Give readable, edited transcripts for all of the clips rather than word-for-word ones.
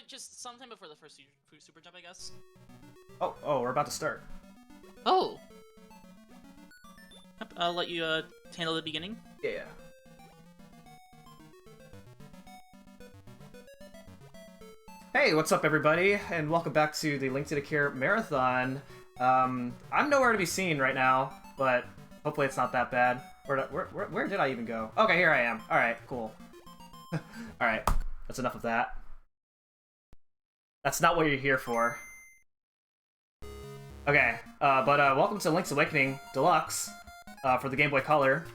just sometime before the first super jump, I guess. Oh, we're about to start. Oh. Yep, I'll let you handle the beginning. Yeah. Hey, what's up, everybody, and welcome back to the Link to the Cure Marathon. I'm nowhere to be seen right now, but hopefully it's not that bad. Where did I even go? Okay, here I am. Alright, cool. Alright, that's enough of that. That's not what you're here for. Okay, welcome to Link's Awakening Deluxe for the Game Boy Color.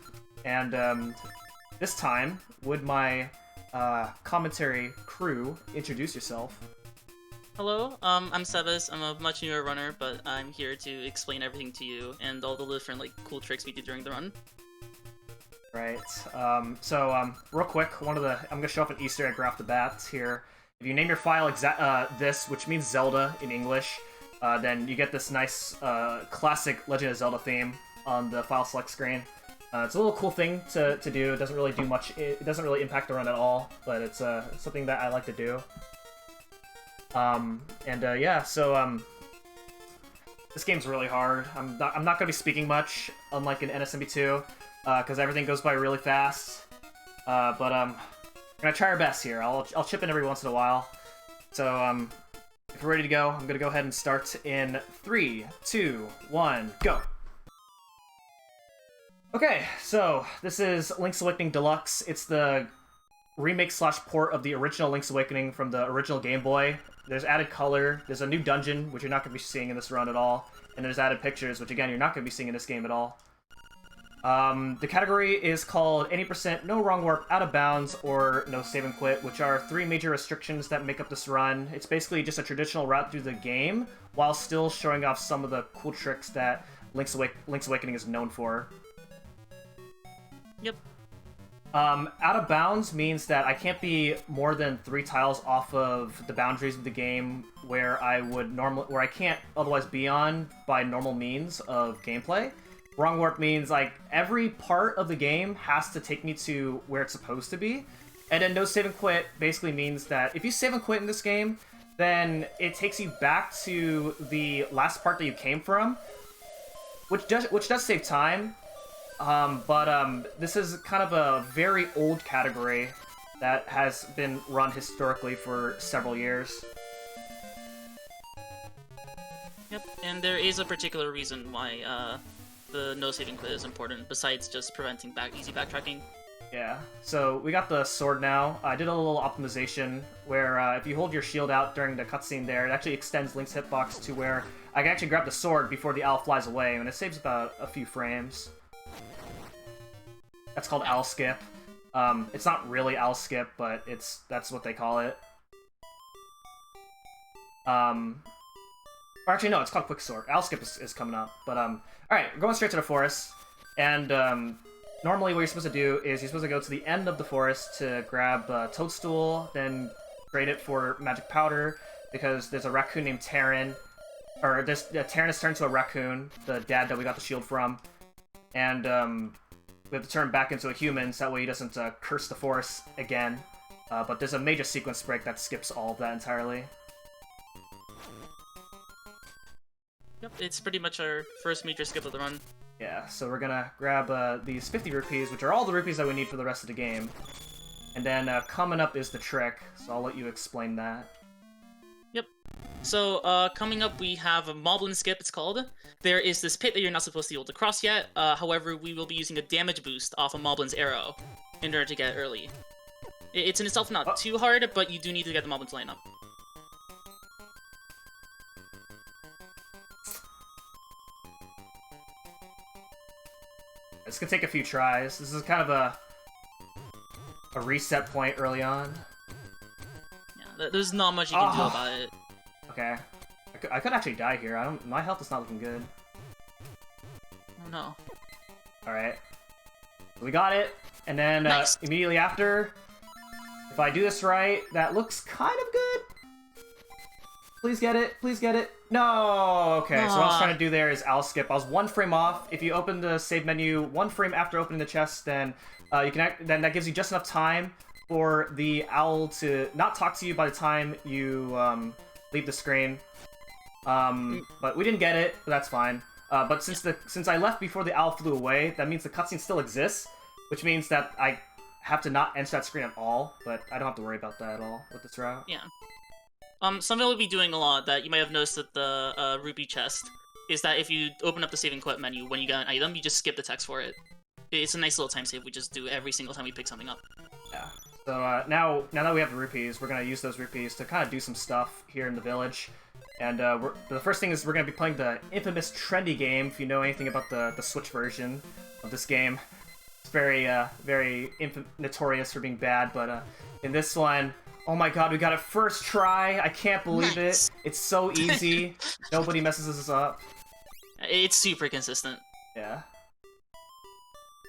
And this time, would my commentary crew introduce yourself? Hello, I'm Sebas. I'm a much newer runner, but I'm here to explain everything to you and all the different cool tricks we do during the run. Right. Real quick, I'm gonna show off an Easter egg right off the bat here. If you name your file this, which means Zelda in English, then you get this nice classic Legend of Zelda theme on the file select screen. It's a little cool thing to do. It doesn't really do much. It doesn't really impact the run at all, but it's something that I like to do. This game's really hard. I'm not gonna be speaking much, unlike in NSMB2, because everything goes by really fast. I'm gonna try our best here. I'll chip in every once in a while. So if we're ready to go, I'm gonna go ahead and start in 3, 2, 1, go. Okay, so this is Link's Awakening Deluxe. It's the remake/port of the original Link's Awakening from the original Game Boy. There's added color, there's a new dungeon, which you're not going to be seeing in this run at all, and there's added pictures, which again, you're not going to be seeing in this game at all. The category is called 80% No Wrong Warp, Out of Bounds, or No Save and Quit, which are 3 major restrictions that make up this run. It's basically just a traditional route through the game, while still showing off some of the cool tricks that Link's Awakening is known for. Yep. Out of bounds means that I can't be more than 3 tiles off of the boundaries of the game where I can't otherwise be on by normal means of gameplay. Wrong warp means every part of the game has to take me to where it's supposed to be. And then no save and quit basically means that if you save and quit in this game, then it takes you back to the last part that you came from, which does save time. This is kind of a very old category that has been run historically for several years. Yep, and there is a particular reason why the no saving quit is important, besides just preventing easy backtracking. Yeah, so we got the sword now. I did a little optimization where if you hold your shield out during the cutscene there, it actually extends Link's hitbox to where I can actually grab the sword before the owl flies away, and it saves about a few frames. That's called owl skip. It's not really owl skip, but that's what they call it. Or actually, no, it's called quick sword. Owl skip is coming up, but alright, we're going straight to the forest, and normally what you're supposed to do is you're supposed to go to the end of the forest to grab a toadstool, then trade it for magic powder, because there's a raccoon named Terran, or Terran has turned to a raccoon, the dad that we got the shield from, and we have to turn back into a human so that way he doesn't curse the forest again. But there's a major sequence break that skips all of that entirely. Yep, it's pretty much our first major skip of the run. Yeah, so we're gonna grab these 50 rupees, which are all the rupees that we need for the rest of the game. And then coming up is the trick, so I'll let you explain that. Yep. So, coming up we have a Moblin skip, it's called. There is this pit that you're not supposed to be able to cross yet, however, we will be using a damage boost off of Moblin's arrow in order to get early. It's in itself not too hard, but you do need to get the Moblin to line up. It's gonna take a few tries. This is kind of a reset point early on. Yeah, there's not much you can do about it. Okay. I could actually die here. My health is not looking good. Oh no. Alright. We got it, and then nice. Immediately after, if I do this right, that looks kind of good. Please get it, please get it. No! Okay, so what I was trying to do there is owl skip. I was 1 frame off. If you open the save menu 1 frame after opening the chest, then then that gives you just enough time for the owl to not talk to you by the time you leave the screen. But we didn't get it, but that's fine. But since I left before the owl flew away, that means the cutscene still exists, which means that I have to not enter that screen at all, but I don't have to worry about that at all with this route. Yeah. Something we'll be doing a lot that you might have noticed at the rupee chest is that if you open up the save and quit menu when you get an item, you just skip the text for it. It's a nice little time save we just do every single time we pick something up. Yeah. So now that we have the rupees, we're gonna use those rupees to kind of do some stuff here in the village. And the first thing is we're gonna be playing the infamous trendy game. If you know anything about the Switch version of this game, it's very notorious for being bad. But in this one, oh my god, we got it first try! I can't believe it. It's so easy. Nobody messes us up. It's super consistent. Yeah.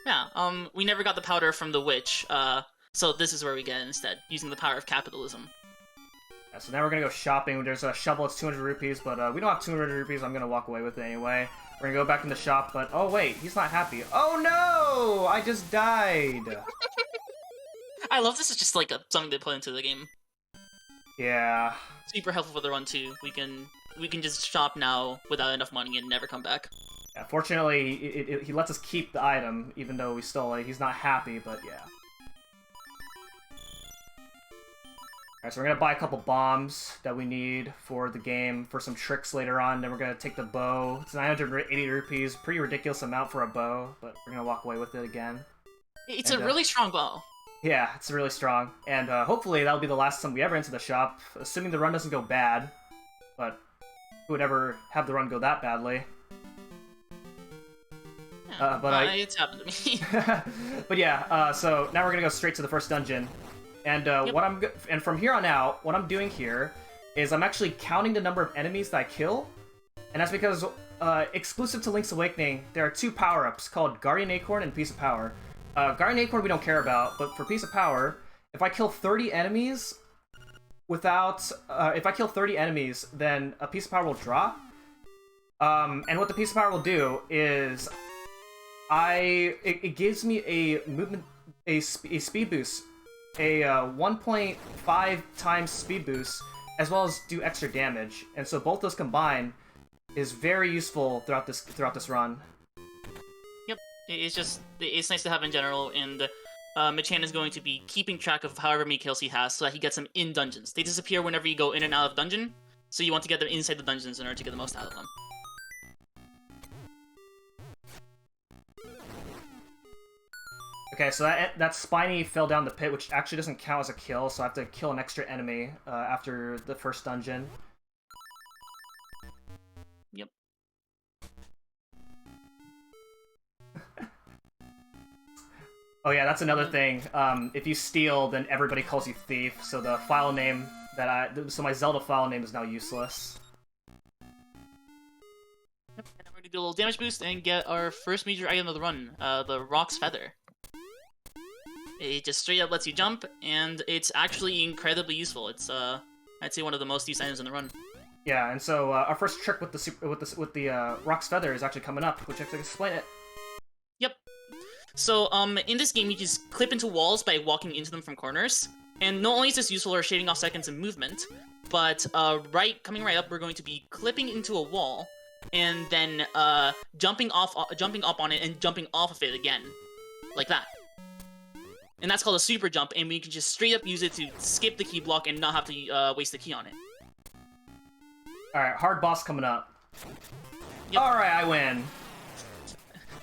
Yeah. We never got the powder from the witch. So this is where we get it instead, using the power of capitalism. Yeah, so now we're gonna go shopping. There's a shovel, it's 200 rupees, but we don't have 200 rupees. I'm gonna walk away with it anyway. We're gonna go back in the shop, but oh wait, he's not happy. Oh no! I just died! I love this. It's just like something they put into the game. Yeah. Super helpful for the run too. We can just shop now without enough money and never come back. Yeah, fortunately, he lets us keep the item, even though we stole it. He's not happy, but yeah. Alright, so we're gonna buy a couple bombs that we need for the game, for some tricks later on. Then we're gonna take the bow. It's 980 rupees, pretty ridiculous amount for a bow, but we're gonna walk away with it again. It's a really strong bow. Yeah, it's really strong. And hopefully that'll be the last time we ever enter the shop, assuming the run doesn't go bad. But who would ever have the run go that badly? Yeah, it's happened to me. But yeah, so now we're gonna go straight to the first dungeon. And and from here on out, what I'm doing here is I'm actually counting the number of enemies that I kill, and that's because exclusive to Link's Awakening, there are two power-ups called Guardian Acorn and Piece of Power. Guardian Acorn we don't care about, but for Piece of Power, if I kill 30 enemies then a Piece of Power will drop. And what the Piece of Power will do is it gives me a speed boost. A 1.5 times speed boost, as well as do extra damage, and so both those combined is very useful throughout this run. Yep, it's nice to have in general, and Machan is going to be keeping track of however many kills he has, so that he gets them in dungeons. They disappear whenever you go in and out of dungeon, so you want to get them inside the dungeons in order to get the most out of them. Okay, so that Spiny fell down the pit, which actually doesn't count as a kill, so I have to kill an extra enemy after the first dungeon. Yep. Oh yeah, that's another thing. If you steal, then everybody calls you thief, so the file name so my Zelda file name is now useless. Yep, and we're gonna do a little damage boost and get our first major item of the run, the Rock's Feather. It just straight up lets you jump, and it's actually incredibly useful. It's I'd say one of the most used items in the run. Yeah, and so our first trick with the Rock's Feather is actually coming up, which I can explain it. Yep. So in this game, you just clip into walls by walking into them from corners, and not only is this useful for shaving off seconds in movement, but coming right up, we're going to be clipping into a wall, and then jumping up on it and jumping off of it again, like that. And that's called a super jump, and we can just straight up use it to skip the key block and not have to waste the key on it. Alright, hard boss coming up. Yep. Alright, I win.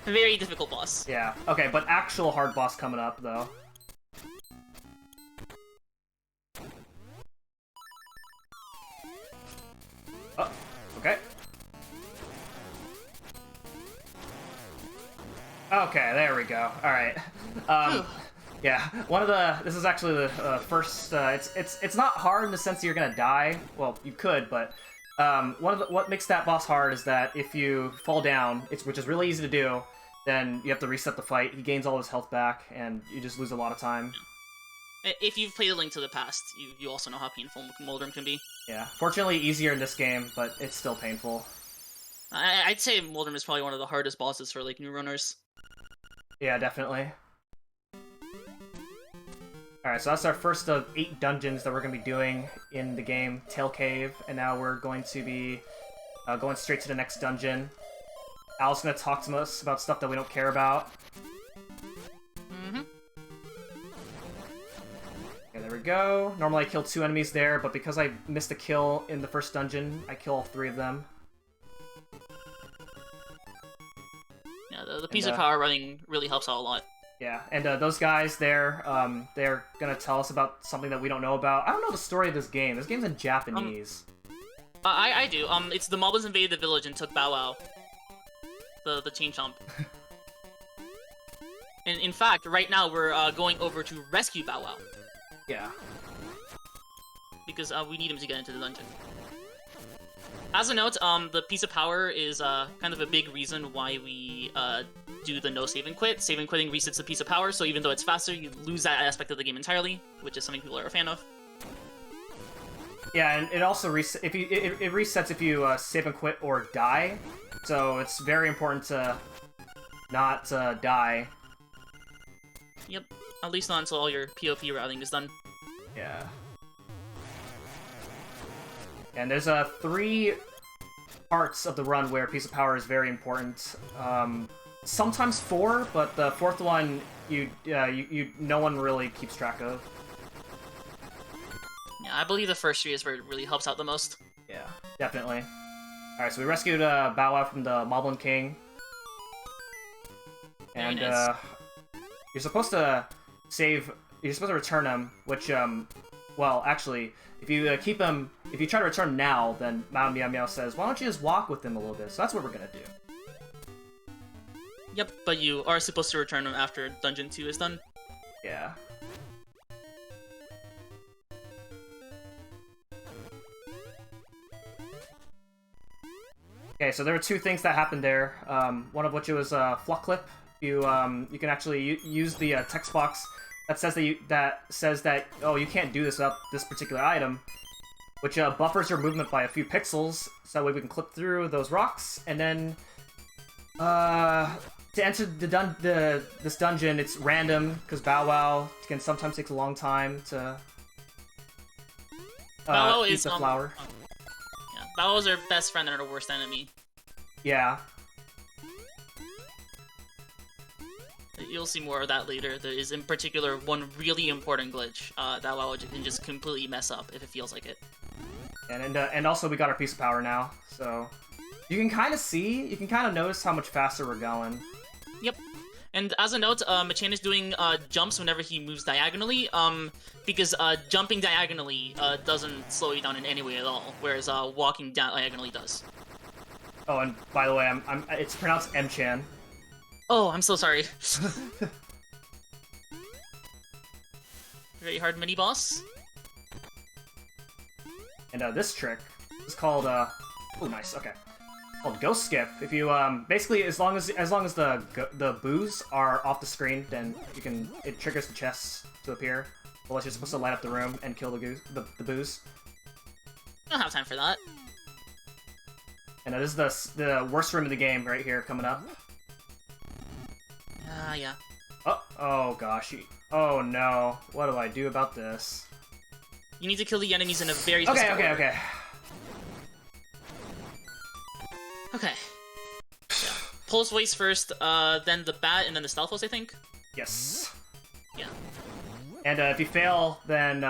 Very difficult boss. Yeah, okay, but actual hard boss coming up, though. Oh, okay. Okay, there we go. Alright. Yeah, this is actually the first, it's not hard in the sense that you're gonna die. Well, you could, but what makes that boss hard is that if you fall down, which is really easy to do, then you have to reset the fight. He gains all his health back, and you just lose a lot of time. If you've played A Link to the Past, you also know how painful Moldrum can be. Yeah, fortunately easier in this game, but it's still painful. I'd say Moldrum is probably one of the hardest bosses for, like, new runners. Yeah, definitely. Alright, so that's our first of 8 dungeons that we're going to be doing in the game, Tail Cave, and now we're going to be going straight to the next dungeon. Al's going to talk to us about stuff that we don't care about. Mm-hmm. Okay, there we go. Normally I kill 2 enemies there, but because I missed a kill in the first dungeon, I kill all 3 of them. Yeah, the piece of power running really helps out a lot. Yeah, and those guys there, they're gonna tell us about something that we don't know about. I don't know the story of this game. This game's in Japanese. I do. It's the Moblins invaded the village and took Bow Wow. The chain chomp. And in fact, right now we're going over to rescue Bow Wow. Yeah. Because we need him to get into the dungeon. As a note, the piece of power is kind of a big reason why we do the no save and quit. Save and quitting resets the piece of power, so even though it's faster, you lose that aspect of the game entirely, which is something people are a fan of. Yeah, and it also it resets if you save and quit or die. So it's very important to not die. Yep, at least not until all your POP routing is done. Yeah. And there's 3 parts of the run where piece of power is very important. Sometimes 4, but the 4th one no one really keeps track of. Yeah, I believe the first 3 is where it really helps out the most. Yeah, definitely. Alright, so we rescued Bow Wow from the Moblin King. And Very nice. you're supposed to return him, which, well, actually, if you keep him, if you try to return him now, then Meow Meow says, why don't you just walk with him a little bit? So that's what we're gonna do. Yep, but you are supposed to return him after Dungeon 2 is done. Yeah. Okay, so there were 2 things that happened there. One of which was Fluck Clip. You can actually use the text box that says that oh, you can't do this without this particular item, which buffers your movement by a few pixels, so that way we can clip through those rocks. And then to enter this dungeon, it's random because Bow Wow can sometimes take a long time to Bow Wow eat is the flower. Yeah, Bow Wow is our best friend and our worst enemy. Yeah. You'll see more of that later. There is, in particular, one really important glitch that WoW can just completely mess up if it feels like it. And also we got our piece of power now, so you can kind of notice how much faster we're going. Yep. And as a note, Machan is doing jumps whenever he moves diagonally, because jumping diagonally doesn't slow you down in any way at all, whereas walking diagonally does. Oh, and by the way, it's pronounced mchan. Oh, I'm so sorry. Very hard mini boss. And this trick is called oh, nice. Okay, called Ghost Skip. If you basically as long as the boos are off the screen, then it triggers the chests to appear. Otherwise, you're supposed to light up the room and kill the boos. I don't have time for that. And this is the worst room in the game right here coming up. Yeah. Oh gosh. Oh no. What do I do about this? You need to kill the enemies in a very specific order. Okay. Okay. Yeah. Pulse Voice first, then the Bat, and then the Stealth Voice, I think? Yes. Yeah. And if you fail, then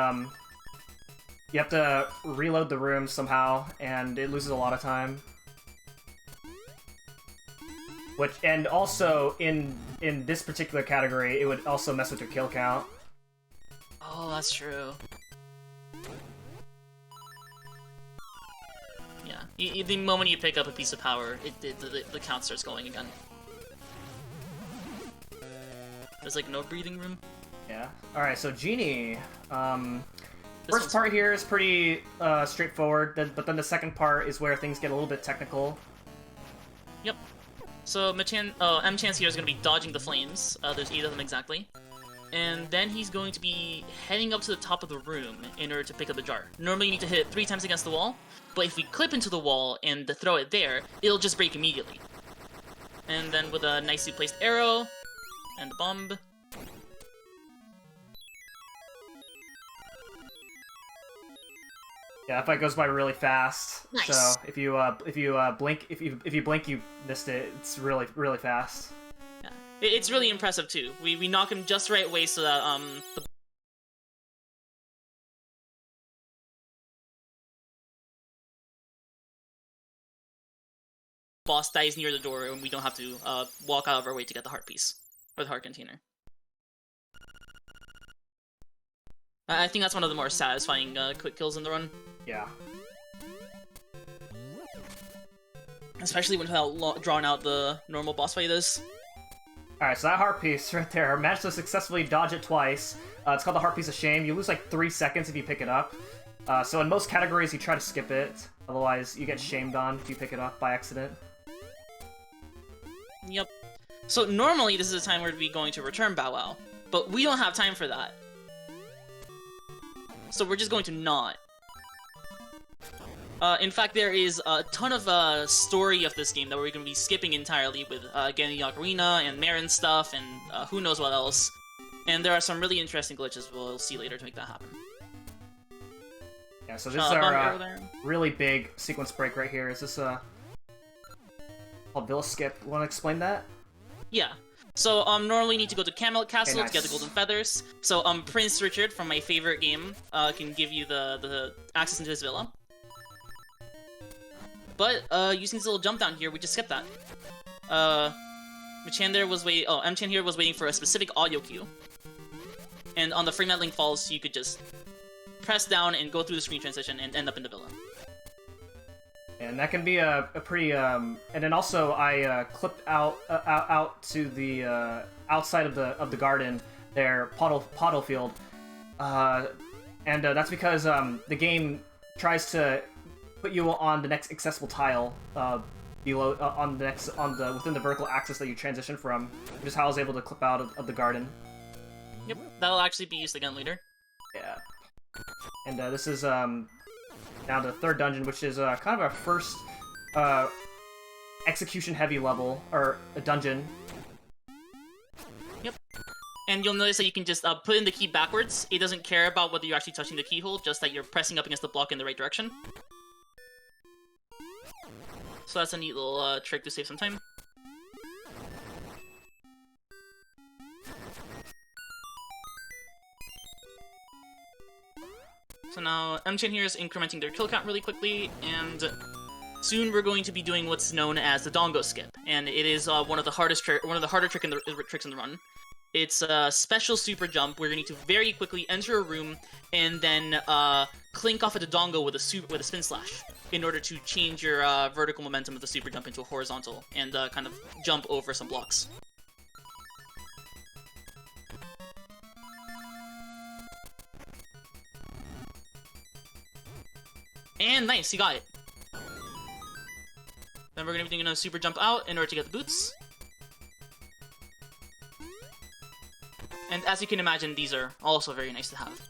you have to reload the room somehow, and it loses a lot of time. And also, in this particular category, it would also mess with your kill count. Oh, that's true. Yeah, the moment you pick up a piece of power, the count starts going again. There's like no breathing room. Yeah. Alright, so Genie. First part here is pretty straightforward, but then the second part is where things get a little bit technical. Yep. So mchan here is going to be dodging the flames. There's 8 of them exactly. And then he's going to be heading up to the top of the room in order to pick up the jar. Normally you need to hit it 3 times against the wall, but if we clip into the wall and throw it there, it'll just break immediately. And then with a nicely placed arrow and the bomb. Yeah, that fight goes by really fast. Nice. So if you blink, if you blink, you missed it. It's really fast. Yeah. It's really impressive too. We knock him just the right way so that the boss dies near the door and we don't have to walk out of our way to get the heart piece or the heart container. I think that's one of the more satisfying quick kills in the run. Yeah. Especially when how drawn out the normal boss fight is. Alright, so that heart piece right there, managed to successfully dodge it twice. It's called the heart piece of shame. You lose like 3 seconds if you pick it up. So in most categories, you try to skip it. Otherwise, you get shamed on if you pick it up by accident. Yep. So normally this is a time where we'd be going to return Bow Wow, but we don't have time for that. So we're just going to not. In fact, there is a ton of story of this game that we're going to be skipping entirely with getting the Ocarina and Marin stuff and who knows what else. And there are some really interesting glitches we'll see later to make that happen. Yeah, so this is our really big sequence break right here. Is this called Villa Skip? You want to explain that? Yeah. So, normally you need to go to Camelot Castle nice. to get the Golden Feathers. So, Prince Richard from my favorite game can give you the access into his villa. But, using this little jump down here, we just skipped that. mchan here was waiting for a specific audio cue. And on the frame that Link falls, you could just press down and go through the screen transition and end up in the villa. And that can be a pretty and then also I clipped out to the outside of the garden there, Pottle Field, and that's because the game tries to put you on the next accessible tile below within the vertical axis that you transition from, which is how I was able to clip out of the garden. Yep, that'll actually be used again later. Yeah, and this is now the third dungeon, which is kind of our first execution-heavy level, or a dungeon. Yep. And you'll notice that you can just put in the key backwards. It doesn't care about whether you're actually touching the keyhole, just that you're pressing up against the block in the right direction. So that's a neat little trick to save some time. So now, mchan here is incrementing their kill count really quickly, and soon we're going to be doing what's known as the Dongo Skip, and it is one of the harder tricks in the run. It's a special super jump where you need to very quickly enter a room and then clink off at the dongo with a spin slash in order to change your vertical momentum of the super jump into a horizontal and kind of jump over some blocks. And nice, you got it. Then we're gonna be doing a super jump out in order to get the boots. And as you can imagine, these are also very nice to have.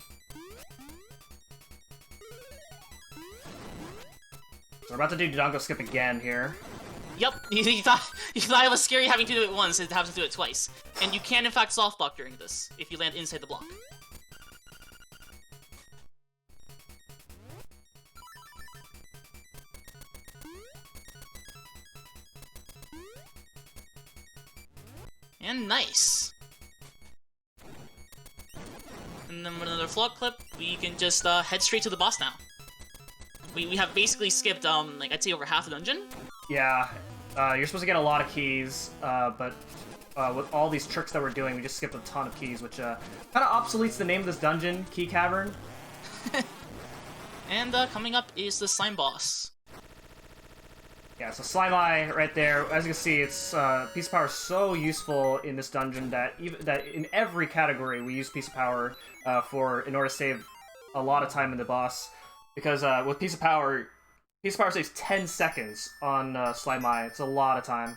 So we're about to do Dongo Skip again here. Yep, you thought it was scary having to do it once, and to have to do it twice. And you can in fact soft block during this, if you land inside the block. And nice! And then with another flock clip, we can just head straight to the boss now. We have basically skipped, like, I'd say over half the dungeon. Yeah, you're supposed to get a lot of keys, but with all these tricks that we're doing, we just skipped a ton of keys, which kind of obsoletes the name of this dungeon, Key Cavern. And coming up is the slime boss. Yeah, so Slime Eye right there. As you can see, it's Piece of Power is so useful in this dungeon that in every category we use Piece of Power in order to save a lot of time in the boss. Because with Piece of Power saves 10 seconds on Slime Eye. It's a lot of time.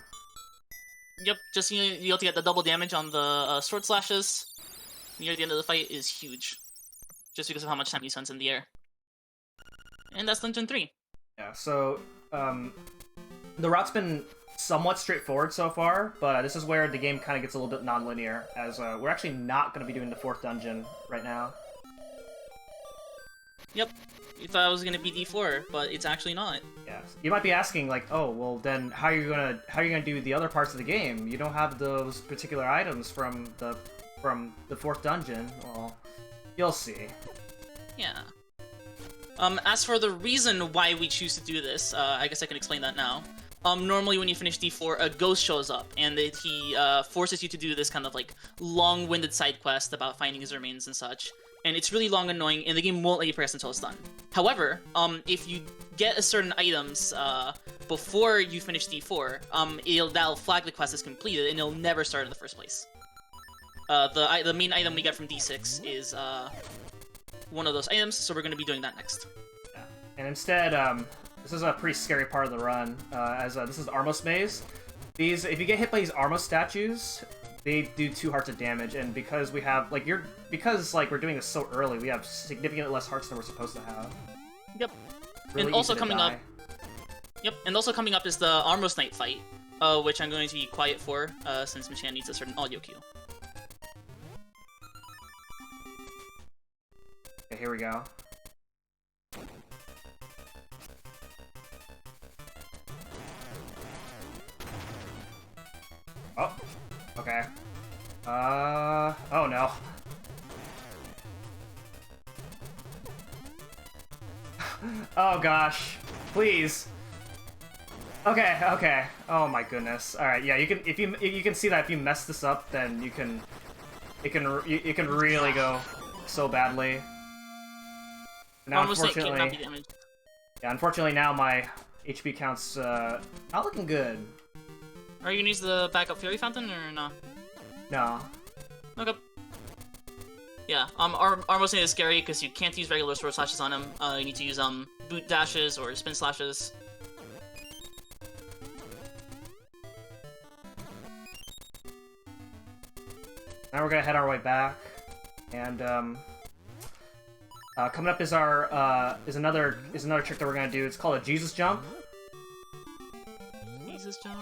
Yep, just you have to get the double damage on the sword slashes near the end of the fight is huge, just because of how much time he spends in the air. And that's Dungeon 3. Yeah, so the route's been somewhat straightforward so far, but this is where the game kind of gets a little bit non-linear, as we're actually not going to be doing the fourth dungeon right now. Yep. You thought it was gonna be D4, but it's actually not. Yeah. You might be asking, like, oh, well, then how are you gonna do the other parts of the game? You don't have those particular items from the fourth dungeon. Well, you'll see. Yeah. As for the reason why we choose to do this, I guess I can explain that now. Normally when you finish D4, a ghost shows up, and he forces you to do this kind of, like, long-winded side quest about finding his remains and such. And it's really long and annoying, and the game won't let you progress until it's done. However, if you get a certain items before you finish D4, that'll flag the quest as completed, and it'll never start in the first place. The main item we get from D6 is one of those items, so we're going to be doing that next. Yeah. And instead, this is a pretty scary part of the run, as this is Armos Maze. If you get hit by these Armos statues, they do 2 hearts of damage, and because we have, like, we're doing this so early, we have significantly less hearts than we're supposed to have. Yep. Really and also easy to coming die. up... Yep, and also coming up is the Armos Knight fight, which I'm going to be quiet for, since mchan needs a certain audio cue. Okay, here we go. Oh, okay. Oh no. Oh gosh, please. Okay, okay. Oh my goodness. All right, yeah. You can if you can see that if you mess this up, then it can really go so badly. Now, Armos Knight cannot be unfortunately, damaged. yeah. Unfortunately, now my HP count's not looking good. Are you gonna use the backup Fairy Fountain, or no? No. Okay. Yeah, Armos Knight is scary because you can't use regular sword slashes on him. You need to use boot dashes or spin slashes. Now we're gonna head our way back, and coming up is our is another trick that we're gonna do. It's called a Jesus jump. Jesus jump.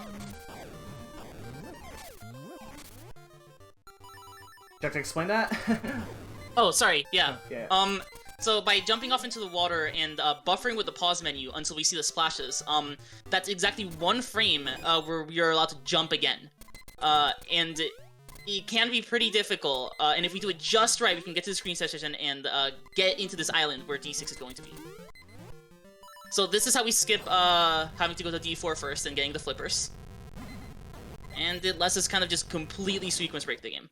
Do you have to explain that? Oh, sorry. Yeah. Yeah. So by jumping off into the water and buffering with the pause menu until we see the splashes, that's exactly 1 frame where we are allowed to jump again. And it can be pretty difficult, and if we do it just right, we can get to the screen session and get into this island where D6 is going to be. So this is how we skip having to go to D4 first and getting the flippers. And it lets us kind of just completely sequence break the game.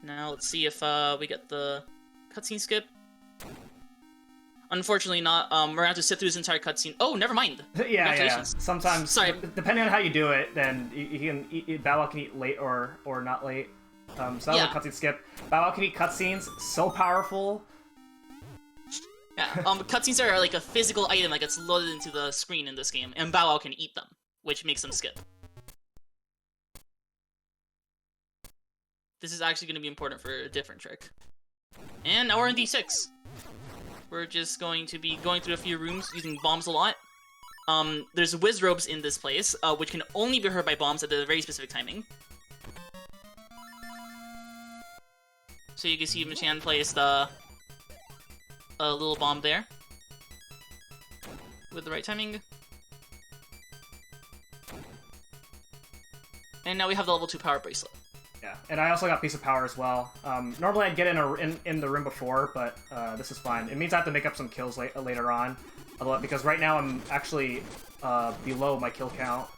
Now let's see if we get the cutscene skip. Unfortunately not. We're gonna have to sit through this entire cutscene. Oh, never mind. Yeah. Sometimes, Sorry. depending on how you do it, then you can Bow Wow can eat late or not late. So that was a cutscene skip. Bow Wow can eat cutscenes. So powerful. Yeah. Cutscenes are like a physical item that gets loaded into the screen in this game, and Bow Wow can eat them, which makes them skip. This is actually going to be important for a different trick. And now we're in D6. We're just going to be going through a few rooms using bombs a lot. There's whiz robes in this place, which can only be hurt by bombs at a very specific timing. So you can see mchan placed a little bomb there. With the right timing. And now we have the level 2 power bracelet. Yeah, and I also got Piece of Power as well. Normally I'd get in the room before, but this is fine. It means I have to make up some kills later on, because right now I'm actually below my kill count.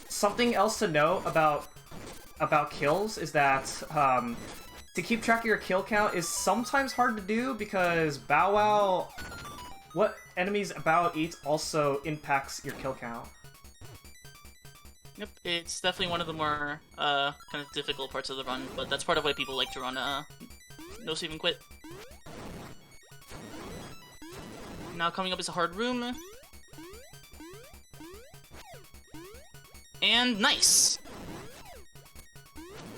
Something else to know about kills is that to keep track of your kill count is sometimes hard to do because Bow Wow, what enemies Bow Wow eats also impacts your kill count. Yep, it's definitely one of the more kind of difficult parts of the run, but that's part of why people like to run no save and quit. Now coming up is a hard room. And nice!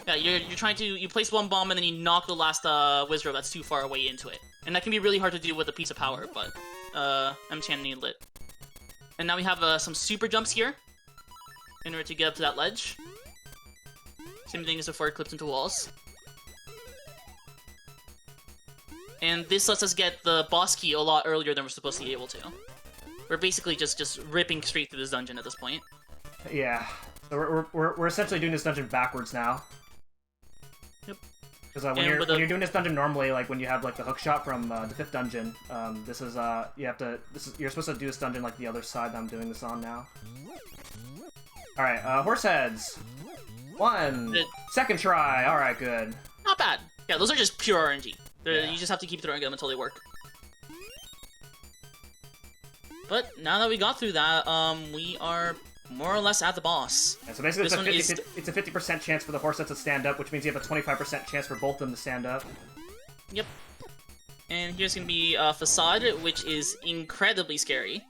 Yeah, you place one bomb and then you knock the last Wizrobe that's too far away into it. And that can be really hard to do with a Piece of Power, but mchan nailed it. And now we have some super jumps here in order to get up to that ledge. Same thing as before, it clips into walls. And this lets us get the boss key a lot earlier than we're supposed to be able to. We're basically just ripping straight through this dungeon at this point. Yeah. So we're essentially doing this dungeon backwards now. Yep. Because when you're doing this dungeon normally, like when you have like the hook shot from the 5th dungeon, this is you're supposed to do this dungeon like the other side that I'm doing this on now. All right, horse heads. Second try. All right, good. Not bad. Yeah, those are just pure RNG. Yeah. You just have to keep throwing them until they work. But now that we got through that, we are more or less at the boss. Yeah, so basically, it's a 50% chance for the horse heads to stand up, which means you have a 25% chance for both of them to stand up. Yep. And here's gonna be Facade, which is incredibly scary.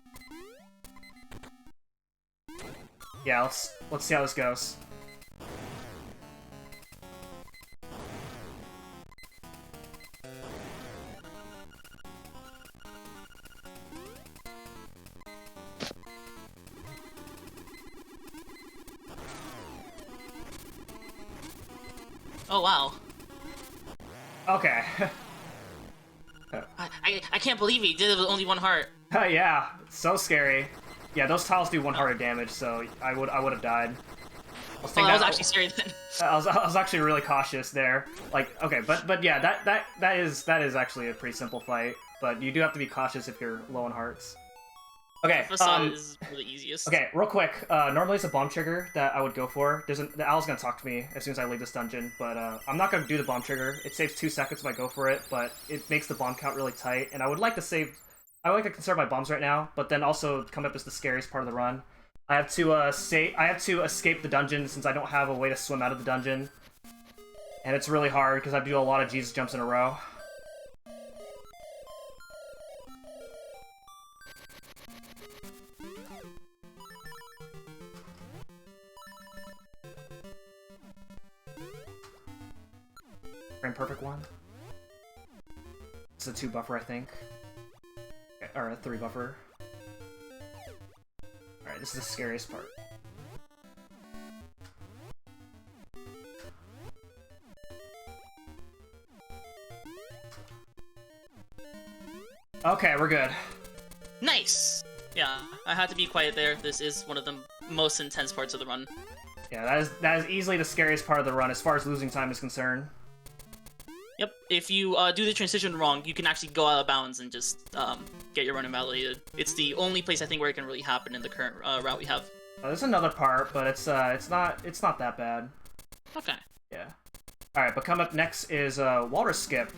Yeah, let's see how this goes. Oh wow. Okay. I can't believe he did it with only one heart. Yeah, so scary. Yeah, those tiles do 1 heart of damage, so I would have died. That was actually scary then. I was actually really cautious there. Like, okay, but yeah, that is actually a pretty simple fight. But you do have to be cautious if you're low on hearts. Okay, Facade is the easiest. Okay, real quick. Normally it's a bomb trigger that I would go for. The owl's gonna talk to me as soon as I leave this dungeon, but I'm not gonna do the bomb trigger. It saves 2 seconds if I go for it, but it makes the bomb count really tight. And I would like to conserve my bombs right now, but then also come up as the scariest part of the run. I have to escape the dungeon since I don't have a way to swim out of the dungeon, and it's really hard because I do a lot of Jesus jumps in a row. Frame perfect one. It's a 2 buffer, I think. Or a 3 buffer. Alright, this is the scariest part. Okay, we're good. Nice! Yeah, I had to be quiet there. This is one of the most intense parts of the run. Yeah, that is easily the scariest part of the run as far as losing time is concerned. Yep, if you do the transition wrong, you can actually go out of bounds and just get your run invalidated. It's the only place I think where it can really happen in the current route we have. There's another part, but it's not that bad. Okay. Yeah. All right, but come up next is Walrus Skip,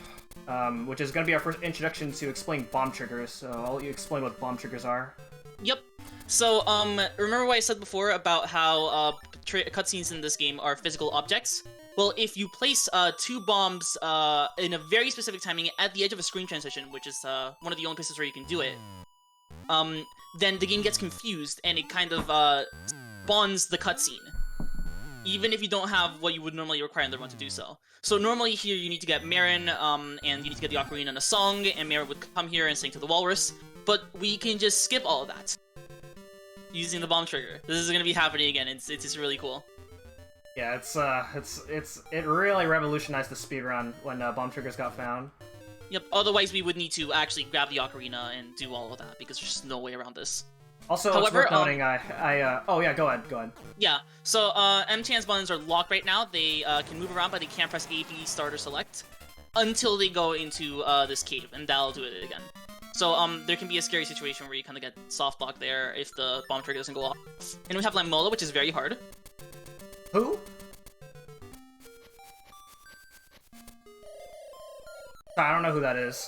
which is gonna be our first introduction to explain bomb triggers. So I'll let you explain what bomb triggers are. Yep. So remember what I said before about how cutscenes in this game are physical objects? Well, if you place 2 bombs in a very specific timing at the edge of a screen transition, which is one of the only places where you can do it, then the game gets confused and it kind of spawns the cutscene, even if you don't have what you would normally require in the run to do so. So normally here you need to get Marin, and you need to get the ocarina and a song, and Marin would come here and sing to the walrus, but we can just skip all of that using the bomb trigger. This is going to be happening again. It's just really cool. Yeah, it really revolutionized the speedrun when bomb triggers got found. Yep, otherwise we would need to actually grab the ocarina and do all of that, because there's just no way around this. Also, however, it's worth noting, oh yeah, go ahead. Yeah, so mchan's buttons are locked right now. They can move around, but they can't press A, B, start, or select until they go into this cave, and that'll do it again. So there can be a scary situation where you kind of get soft blocked there if the bomb trigger doesn't go off. And we have Lamola, which is very hard. Who? I don't know who that is.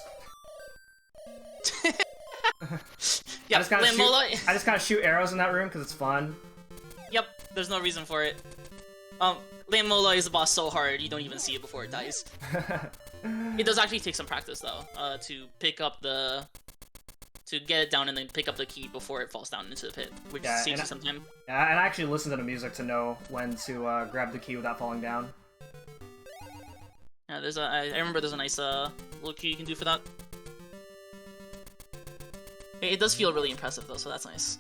Yeah, I just kind of shoot arrows in that room because it's fun. Yep, there's no reason for it. Lamola is a boss so hard you don't even see it before it dies. It does actually take some practice though, to pick up to get it down and then pick up the key before it falls down into the pit, which saves you some time. Yeah, and I actually listen to the music to know when to grab the key without falling down. Yeah, I remember there's a nice little key you can do for that. It does feel really impressive though, so that's nice.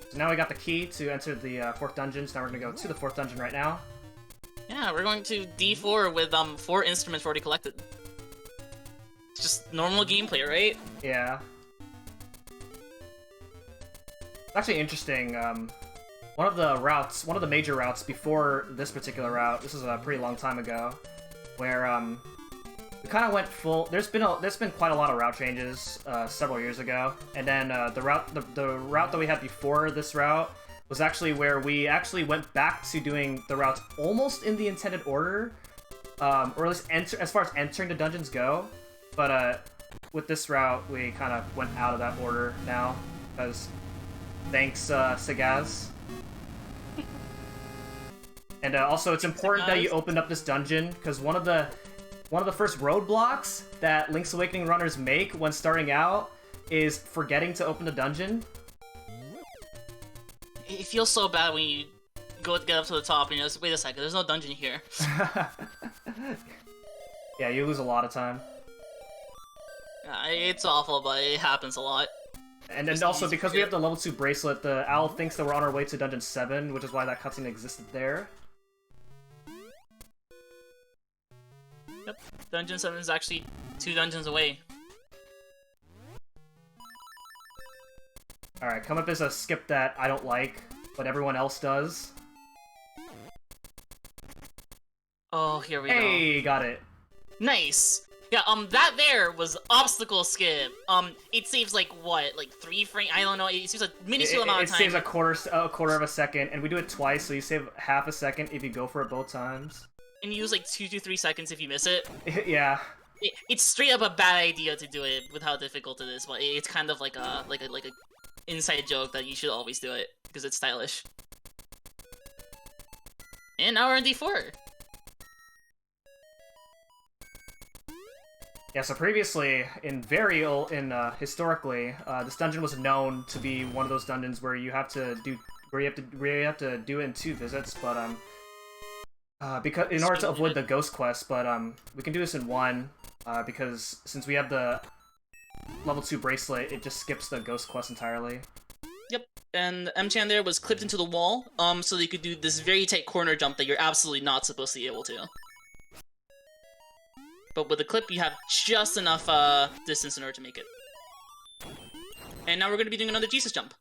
So now we got the key to enter the 4th dungeon, so now we're gonna go to the 4th dungeon right now. Yeah, we're going to D4 with 4 instruments already collected. It's just normal gameplay, right? Yeah. It's actually interesting. One of the major routes before this particular route, this is a pretty long time ago, where we kind of went full. There's been quite a lot of route changes several years ago, and then the route that we had before this route was actually where we actually went back to doing the routes almost in the intended order, or at least as far as entering the dungeons go. But with this route, we kind of went out of that order now, because thanks Sagaz. And also, it's important that you opened up this dungeon, because one of the first roadblocks that Link's Awakening runners make when starting out is forgetting to open the dungeon. It feels so bad when you go to get up to the top and you just, wait a second, there's no dungeon here. Yeah, you lose a lot of time. It's awful, but it happens a lot. And then also, because we have the level 2 bracelet, the owl thinks that we're on our way to Dungeon 7, which is why that cutscene existed there. Yep, Dungeon 7 is actually 2 dungeons away. Alright, come up is a skip that I don't like, but everyone else does. Oh, here we go. Hey, got it. Nice! Yeah, that there was obstacle skip. It saves like what, like 3 frames? I don't know. It saves a minuscule amount of time. It saves a quarter of a second, and we do it twice, so you save half a second if you go for it both times. And you use like 2 to 3 seconds if you miss it. Yeah. It's straight up a bad idea to do it with how difficult it is, but it's kind of like a inside joke that you should always do it because it's stylish. And now we're in D4. Yeah, so previously, historically, this dungeon was known to be one of those dungeons where you have to do it in 2 visits, but because in order to avoid the ghost quest, but we can do this in 1, because since we have the level 2 bracelet, it just skips the ghost quest entirely. Yep, and mchan there was clipped into the wall, so that you could do this very tight corner jump that you're absolutely not supposed to be able to. But with the clip, you have just enough distance in order to make it. And now we're going to be doing another Jesus jump.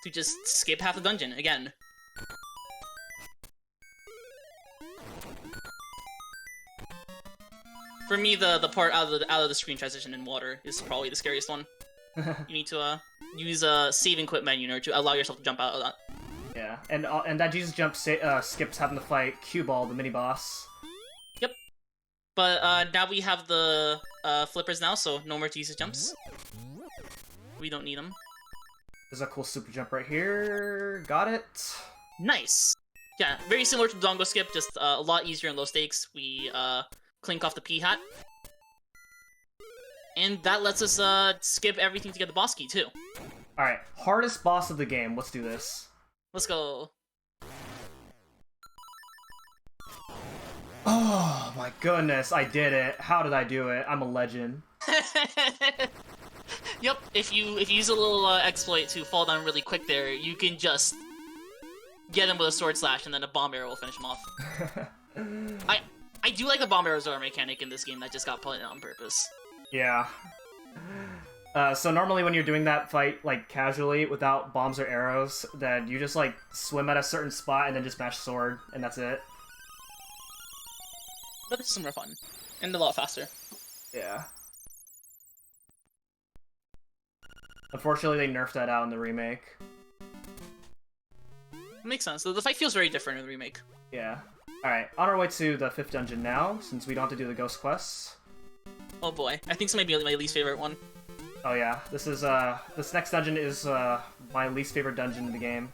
To just skip half the dungeon, again. For me, the part out of the screen transition in water is probably the scariest one. You need to use a save and quit menu in order to allow yourself to jump out of that. Yeah, and that Jesus jump skips having to fight Cue Ball, the mini-boss. Yep. But now we have the flippers now, so no more Jesus jumps. We don't need them. There's a cool super jump right here. Got it. Nice. Yeah, very similar to the Dongo skip, just a lot easier and low stakes. We clink off the P-hat. And that lets us skip everything to get the boss key, too. Alright, hardest boss of the game. Let's do this. Let's go. Oh my goodness, I did it. How did I do it? I'm a legend. Yep, if you use a little exploit to fall down really quick there, you can just get him with a sword slash and then a bomb arrow will finish him off. I do like the bomb arrows are a mechanic in this game that just got put in on purpose. Yeah. So normally when you're doing that fight, like, casually, without bombs or arrows, then you just, like, swim at a certain spot and then just mash sword, and that's it. But this is more fun. And a lot faster. Yeah. Unfortunately, they nerfed that out in the remake. Makes sense. The fight feels very different in the remake. Yeah. Alright, on our way to the 5th dungeon now, since we don't have to do the ghost quests. Oh boy, I think this might be my least favorite one. Oh yeah, this next dungeon is my least favorite dungeon in the game.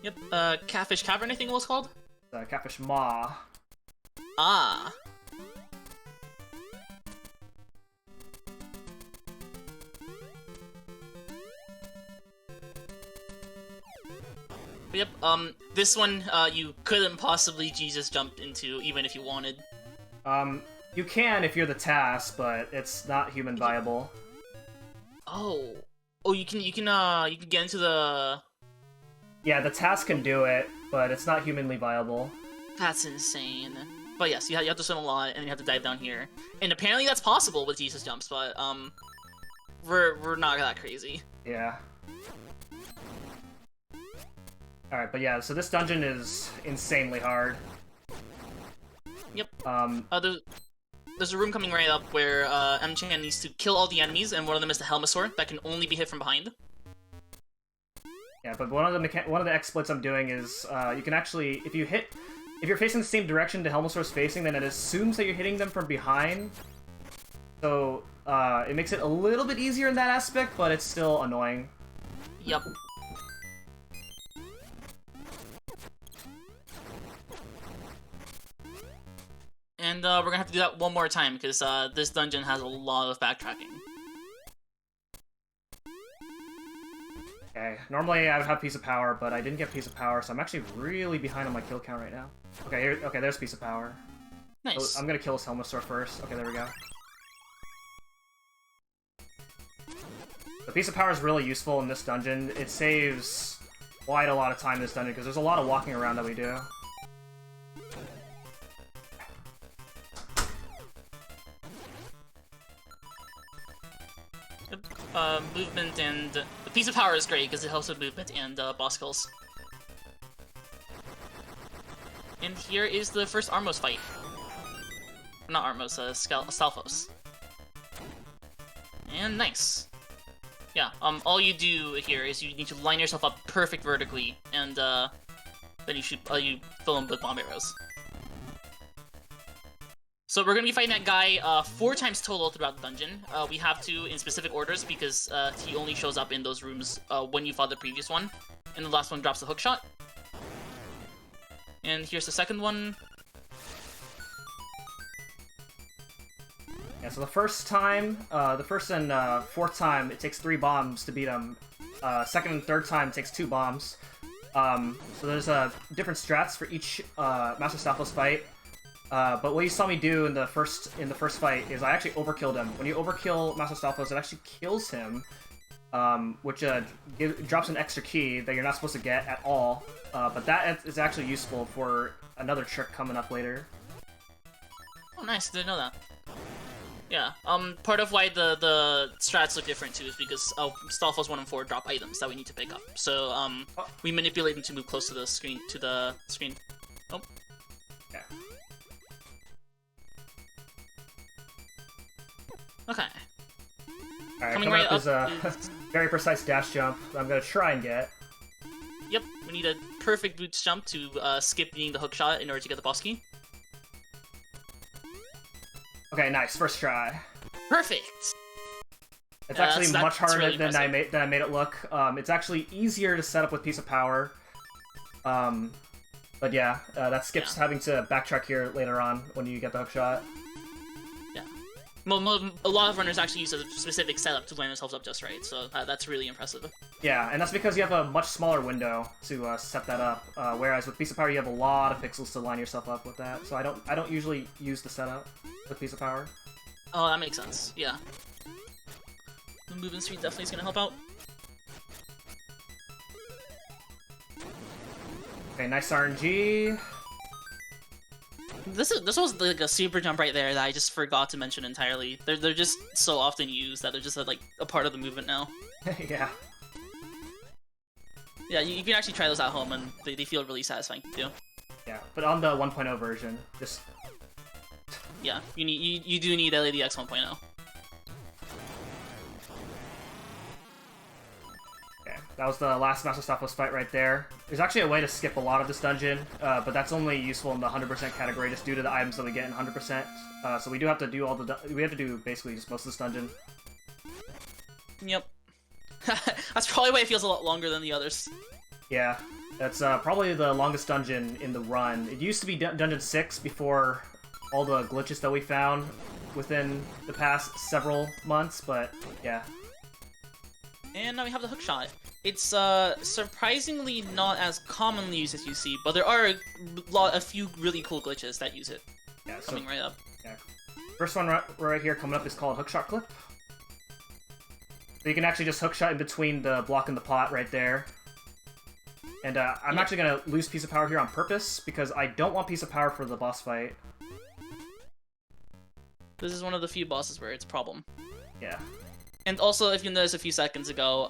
Yep, Catfish Cavern I think it was called? Catfish Maw. Ah. Yep, this one, you couldn't possibly Jesus jump into, even if you wanted. You can if you're the task, but it's not human viable. Oh. Oh, you can get into the... Yeah, the task can do it, but it's not humanly viable. That's insane. But yes, you have to swim a lot, and you have to dive down here. And apparently that's possible with Jesus jumps, but we're not that crazy. Yeah. Alright, but yeah, so this dungeon is insanely hard. Yep. There's a room coming right up where mchan needs to kill all the enemies, and one of them is the Helmasaur that can only be hit from behind. Yeah, but one of the exploits I'm doing is you can actually, if you're facing the same direction the Helmasaur's facing, then it assumes that you're hitting them from behind. So it makes it a little bit easier in that aspect, but it's still annoying. Yep. And we're gonna have to do that one more time, because this dungeon has a lot of backtracking. Okay, normally I would have Piece of Power, but I didn't get Piece of Power, so I'm actually really behind on my kill count right now. Okay, okay, there's Piece of Power. Nice. So I'm gonna kill this Helmasaur first. Okay, there we go. The Piece of Power is really useful in this dungeon. It saves quite a lot of time in this dungeon, because there's a lot of walking around that we do. Movement and... The Piece of Power is great, because it helps with movement and boss kills. And here is the first Armos fight. Not Armos, Stalfos. And nice. Yeah, all you do here is you need to line yourself up perfect vertically, and then you shoot, you fill them with bomb arrows. So we're gonna be fighting that guy 4 times total throughout the dungeon. We have to in specific orders because he only shows up in those rooms when you fought the previous one, and the last one drops the hook shot. And here's the second one. Yeah, so the first time, the first and 4th time, it takes 3 bombs to beat him. Second and 3rd time, it takes 2 bombs. So there's different strats for each Master Stalfos fight. But what you saw me do in the first fight is I actually overkilled him. When you overkill Master Stalfos, it actually kills him, which drops an extra key that you're not supposed to get at all. But that is actually useful for another trick coming up later. Oh, nice! Didn't know that. Yeah. Part of why the strats look different too is because Stalfos 1 and 4 drop items that we need to pick up. So we manipulate them to move close to the screen. Oh. Yeah. Okay. Alright, coming right up is a very precise dash jump I'm gonna try and get. Yep, we need a perfect boots jump to skip beating the hook shot in order to get the boss key. Okay, nice. First try. Perfect! It's actually much harder really than I made it look. It's actually easier to set up with Piece of Power. But yeah, that skips having to backtrack here later on when you get the hook shot. Yeah. A lot of runners actually use a specific setup to line themselves up just right, so that's really impressive. Yeah, and that's because you have a much smaller window to set that up. Whereas with Piece of Power, you have a lot of pixels to line yourself up with that. So I don't usually use the setup with Piece of Power. Oh, that makes sense. Yeah. The movement speed definitely is gonna help out. Okay, nice RNG. This was like a super jump right there that I just forgot to mention entirely. They're just so often used that they're just like a part of the movement now. Yeah. Yeah, you can actually try those at home, and they feel really satisfying to do. Yeah, but on the 1.0 version, just... Yeah, you do need LADX 1.0. Okay, that was the last Master Stalfos fight right there. There's actually a way to skip a lot of this dungeon, but that's only useful in the 100% category just due to the items that we get in 100%. So we do have to do we have to do basically just most of this dungeon. Yep. That's probably why it feels a lot longer than the others. Yeah, that's probably the longest dungeon in the run. It used to be Dungeon 6 before all the glitches that we found within the past several months, but yeah. And now we have the hook shot. It's surprisingly not as commonly used as you see, but there are a few really cool glitches that use it. Yeah, coming right up. Yeah. First one right here coming up is called Hookshot Clip. So you can actually just hookshot in between the block and the pot right there. And I'm actually going to lose Piece of Power here on purpose, because I don't want Piece of Power for the boss fight. This is one of the few bosses where it's a problem. Yeah. And also, if you notice a few seconds ago,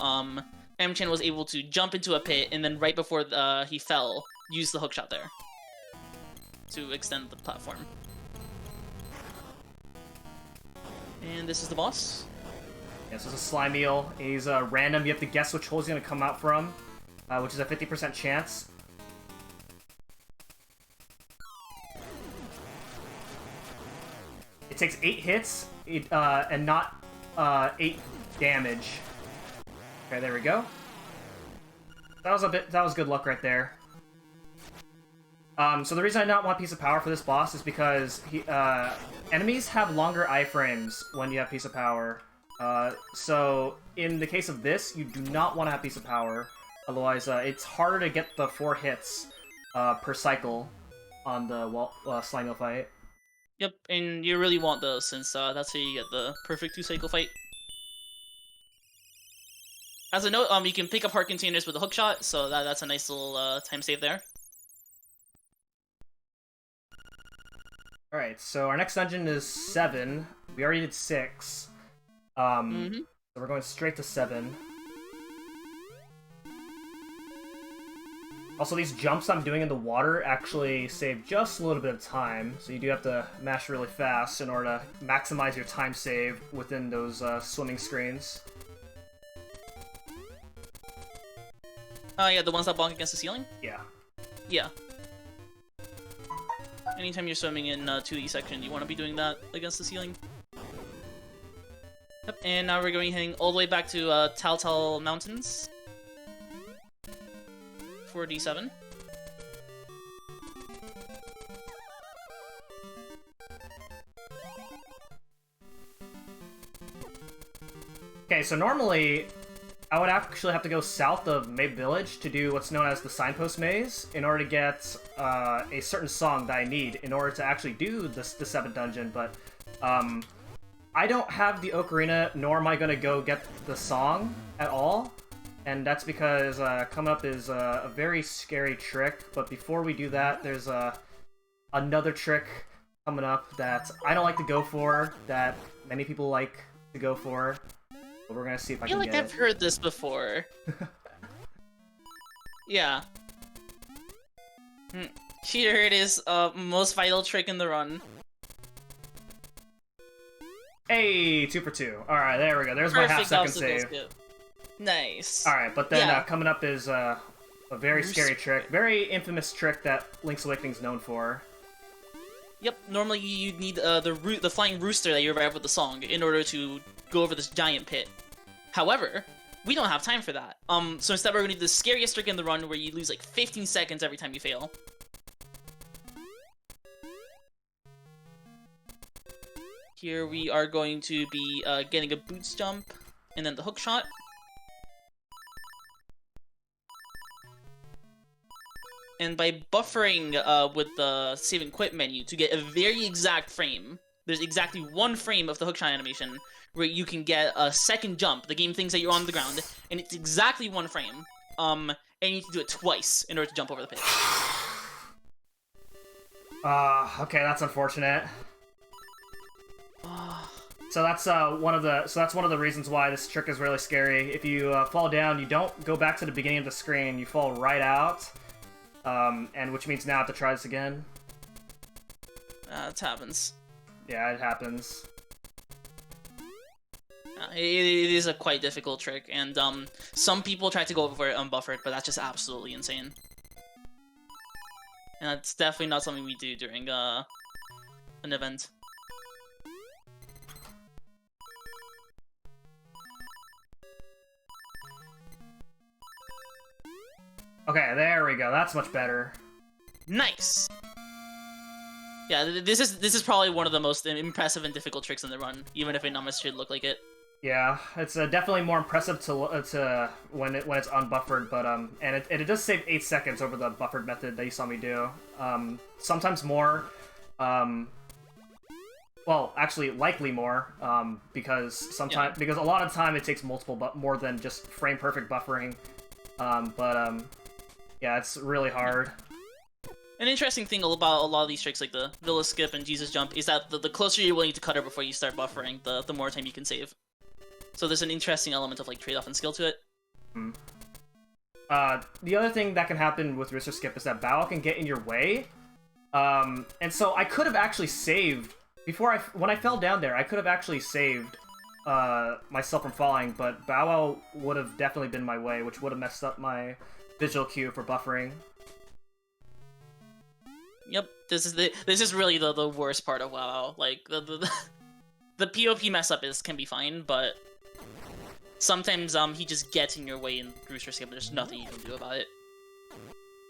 mchan was able to jump into a pit, and then right before he fell, use the hookshot there to extend the platform. And this is the boss. Yeah, so it's a slime eel. He's random. You have to guess which hole he's going to come out from, which is a 50% chance. It takes 8 hits and not 8 damage. Okay, there we go. That was good luck right there. So the reason I not want Piece of Power for this boss is because enemies have longer iframes when you have Piece of Power. So in the case of this, you do not want to have Piece of Power. Otherwise, it's harder to get the 4 hits per cycle on the slime eel fight. Yep, and you really want those, since that's how you get the perfect 2-cycle fight. As a note, you can pick up heart containers with a hookshot, so that's a nice little time save there. Alright, so our next dungeon is 7. We already did 6. So we're going straight to 7. Also, these jumps I'm doing in the water actually save just a little bit of time, so you do have to mash really fast in order to maximize your time save within those swimming screens. Yeah, the ones that bonk against the ceiling? Yeah. Yeah. Anytime you're swimming in 2D section, you want to be doing that against the ceiling. Yep, and now we're going heading all the way back to Tal Mountains. 4D7. Okay, so normally I would actually have to go south of Mabe Village to do what's known as the Signpost Maze in order to get a certain song that I need in order to actually do the 7th dungeon, but I don't have the ocarina, nor am I going to go get the song at all. And that's because coming up is a very scary trick, but before we do that, there's another trick coming up that I don't like to go for, that many people like to go for, but we're gonna see if I can get it. I feel like I've heard this before. Yeah. Here it is, most vital trick in the run. Hey, 2 for 2. Alright, there we go. There's my half-second save. Skip. Nice. Alright, but then coming up is a very scary trick. Very infamous trick that Link's Awakening is known for. Yep, normally you need the flying rooster that you arrive with the song in order to go over this giant pit. However, we don't have time for that. So instead we're going to do the scariest trick in the run where you lose like 15 seconds every time you fail. Here we are going to be getting a boots jump and then the hook shot. And by buffering with the save and quit menu to get a very exact frame, there's exactly 1 frame of the hookshot animation where you can get a second jump. The game thinks that you're on the ground, and it's exactly 1 frame. And you need to do it twice in order to jump over the pit. Okay, that's unfortunate. So that's one of the reasons why this trick is really scary. If you fall down, you don't go back to the beginning of the screen. You fall right out. And which means now I have to try this again. It happens. Yeah, it happens. It is a quite difficult trick, and some people try to go over it unbuffered, but that's just absolutely insane. And that's definitely not something we do during an event. Okay, there we go. That's much better. Nice. Yeah, this is probably one of the most impressive and difficult tricks in the run, even if it not necessarily look like it. Yeah, it's definitely more impressive to when it's unbuffered, but and it does save 8 seconds over the buffered method that you saw me do. Sometimes more. Well, actually, likely more, because because a lot of time it takes multiple, but more than just frame perfect buffering. Yeah, it's really hard. An interesting thing about a lot of these tricks, like the Villa Skip and Jesus Jump, is that the closer you're willing to cut her before you start buffering, the more time you can save. So there's an interesting element of like trade-off and skill to it. Hmm. The other thing that can happen with Wrist or Skip is that Bao can get in your way. And so I could have actually saved when I fell down there. I could have actually saved myself from falling, but Bow Wow would have definitely been my way, which would have messed up my visual cue for buffering. Yep, this is really the worst part of WoW. Like the POP mess up can be fine, but sometimes he just gets in your way in Rooster Skip, and there's nothing you can do about it.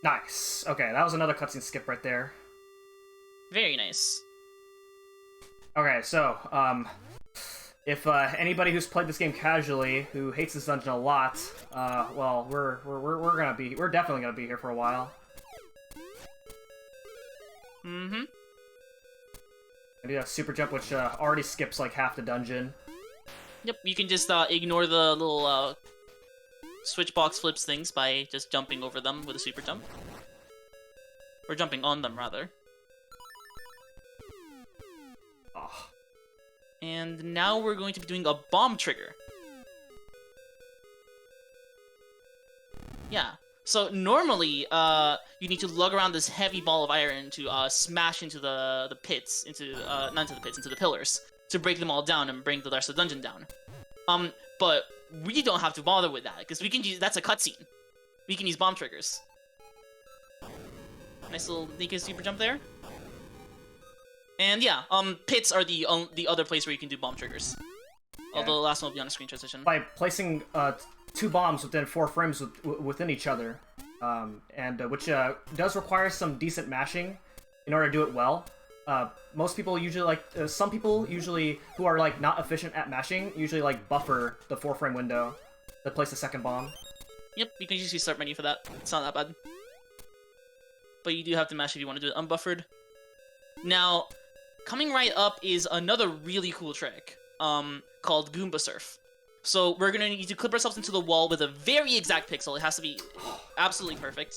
Nice. Okay, that was another cutscene skip right there. Very nice. Okay, so if anybody who's played this game casually, who hates this dungeon a lot, well, we're definitely gonna be here for a while. Mm-hmm. I do that super jump, which already skips like half the dungeon. Yep, you can just ignore the little switch box flips things by just jumping over them with a super jump. Or jumping on them, rather. Oh. And now we're going to be doing a bomb trigger. Yeah. So normally, you need to lug around this heavy ball of iron to smash into the pits, not into the pits, into the pillars, to break them all down and bring the rest of the dungeon down. But we don't have to bother with that, because we can use, that's a cutscene. We can use bomb triggers. Nice little naked super jump there. And yeah, pits are the other place where you can do bomb triggers. Yeah. Although the last one will be on a screen transition. By placing 2 bombs within 4 frames within each other, which does require some decent mashing in order to do it well. Most people usually some people usually who are like not efficient at mashing usually like buffer the 4-frame window to place the second bomb. Yep, you can just use start menu for that. It's not that bad. But you do have to mash if you want to do it unbuffered. Now, coming right up is another really cool trick, called Goomba Surf. So we're gonna need to clip ourselves into the wall with a very exact pixel. It has to be absolutely perfect.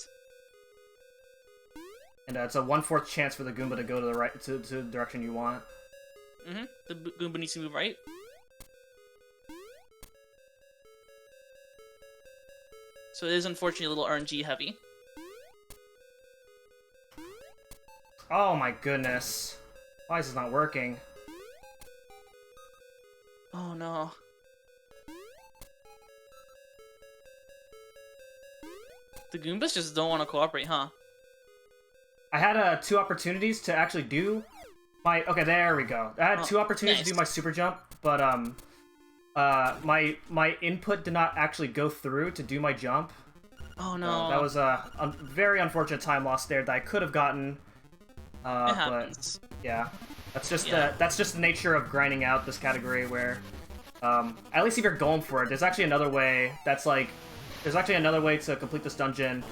And it's a 1/4 chance for the Goomba to go to the right, to the direction you want. Mm-hmm. The Goomba needs to move right. So it is unfortunately a little RNG heavy. Oh my goodness. Why is this not working? Oh no. The Goombas just don't want to cooperate, huh? I had 2 opportunities to actually do my... Okay, there we go. I had 2 opportunities to do my super jump, but my input did not actually go through to do my jump. Oh no. That was a very unfortunate time loss there that I could have gotten. It happens. But yeah, that's just the nature of grinding out this category. Where at least if you're going for it, there's actually another way. There's actually another way to complete this dungeon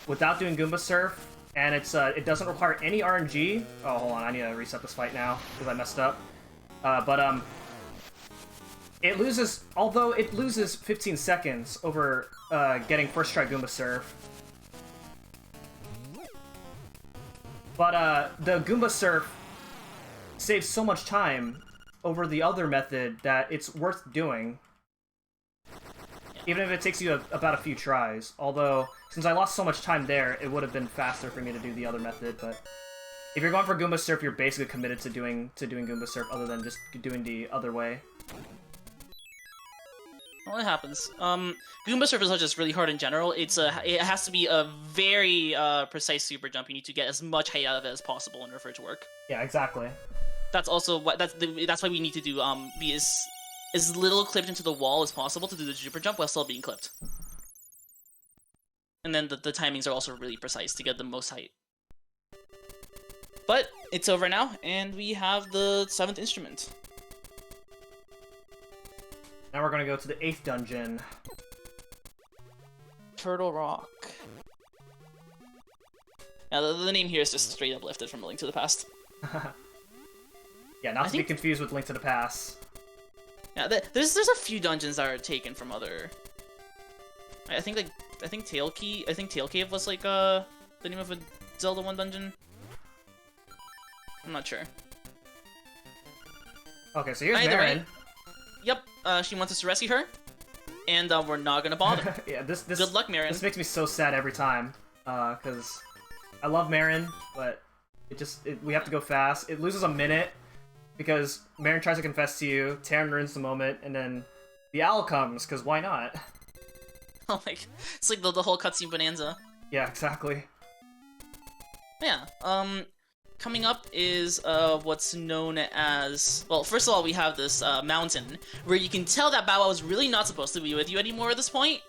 without doing Goomba Surf, and it doesn't require any RNG. Oh, hold on, I need to reset this fight now because I messed up. It loses, although it loses 15 seconds over getting first try Goomba Surf. But the Goomba Surf saves so much time over the other method that it's worth doing. Even if it takes you about a few tries. Although, since I lost so much time there, it would have been faster for me to do the other method. But if you're going for Goomba Surf, you're basically committed to doing Goomba Surf other than just doing the other way. Well, it happens. Goomba Surf is not just really hard in general. It has to be a very precise super jump. You need to get as much height out of it as possible in order for it to work. Yeah, exactly. That's also that's why we need to do be as little clipped into the wall as possible to do the super jump while still being clipped. And then the timings are also really precise to get the most height. But it's over now, and we have the 7th instrument. Now we're gonna go to the 8th dungeon. Turtle Rock. Now the name here is just straight up lifted from A Link to the Past. Yeah, not to be confused with Link to the Past. Yeah, there's a few dungeons that are taken from other. I think Tail Cave was like the name of Zelda 1 dungeon? I'm not sure. Okay, so here's Either Marin. way, yep, she wants us to rescue her, and we're not gonna bother. Yeah, this Good luck, Marin. This makes me so sad every time, because I love Marin, but we have to go fast. It loses a minute because Marin tries to confess to you, Terran ruins the moment, and then the owl comes, because why not? Oh my, it's like the whole cutscene bonanza. Yeah, exactly. Yeah, coming up is, what's known as... Well, first of all, we have this, mountain, where you can tell that Bow Wow is really not supposed to be with you anymore at this point.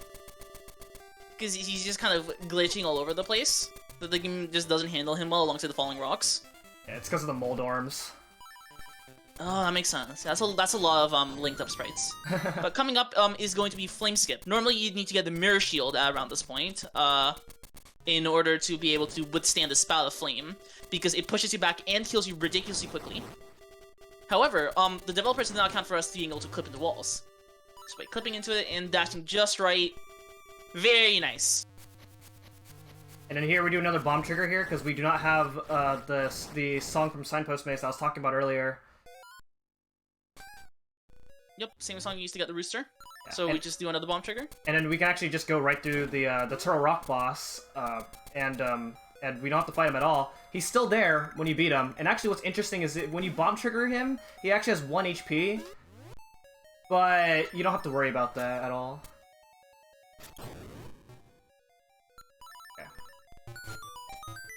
Because he's just kind of glitching all over the place. The game just doesn't handle him well alongside the falling rocks. Yeah, it's because of the Moldorms. Oh, that makes sense. That's a lot of, linked up sprites. But coming up, is going to be Flame Skip. Normally, you'd need to get the Mirror Shield around this point, in order to be able to withstand the spout of flame, because it pushes you back and heals you ridiculously quickly. However, the developers did not account for us being able to clip into walls. So by clipping into it and dashing just right, very nice. And then here we do another bomb trigger here, because we do not have the song from Signpost Maze I was talking about earlier. Yep, same song you used to get the rooster. Yeah, So we just do another bomb trigger. And then we can actually just go right through the Turtle Rock boss, and we don't have to fight him at all. He's still there when you beat him. And actually, what's interesting is that when you bomb trigger him, he actually has 1 HP, but you don't have to worry about that at all. Okay.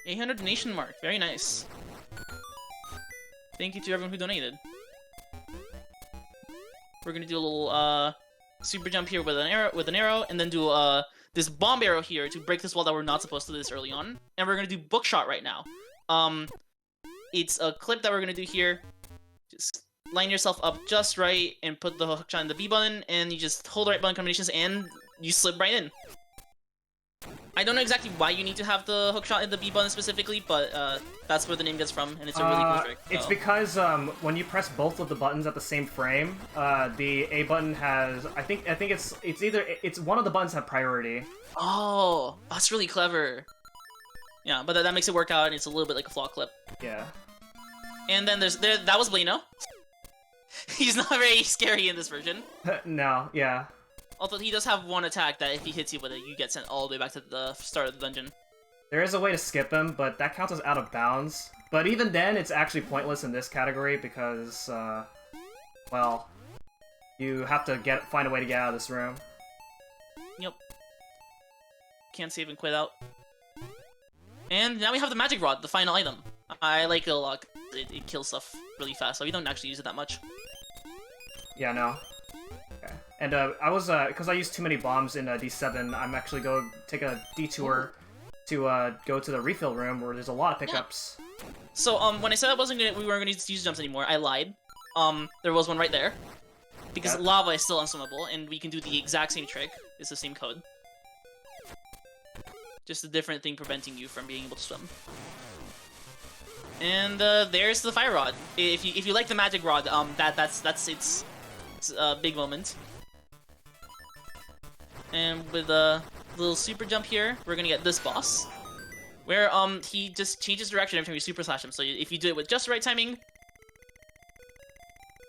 800 donation mark, very nice. Thank you to everyone who donated. We're gonna do a little super jump here with an arrow, and then do this bomb arrow here to break this wall that we're not supposed to do this early on. And we're gonna do bookshot right now. It's a clip that we're gonna do here. Just line yourself up just right and put the hookshot in the B button, and you just hold the right button combinations and you slip right in. I don't know exactly why you need to have the hookshot in the B button specifically, but that's where the name gets from, and it's a really cool trick. It's because when you press both of the buttons at the same frame, the A button has I think it's one of the buttons have priority. Oh, that's really clever. Yeah, but that makes it work out, and it's a little bit like a flaw clip. Yeah. And then that was Blino. He's not very scary in this version. No, yeah. Although he does have one attack that if he hits you with it, you get sent all the way back to the start of the dungeon. There is a way to skip him, but that counts as out of bounds. But even then, it's actually pointless in this category because, well, you have to find a way to get out of this room. Yep. Can't save and quit out. And now we have the magic rod, the final item. I like it a lot. It kills stuff really fast, so we don't actually use it that much. Yeah, no. Okay. And I was because I used too many bombs in D7. I'm actually going to take a detour to go to the refill room where there's a lot of pickups. Yeah. So when I said we weren't going to use jumps anymore, I lied. There was one right there because lava is still unswimmable, and we can do the exact same trick. It's the same code, just a different thing preventing you from being able to swim. And there's the fire rod. If you like the magic rod, that's its big moment. And with a little super jump here, we're gonna get this boss, where he just changes direction every time you super slash him. So if you do it with just the right timing,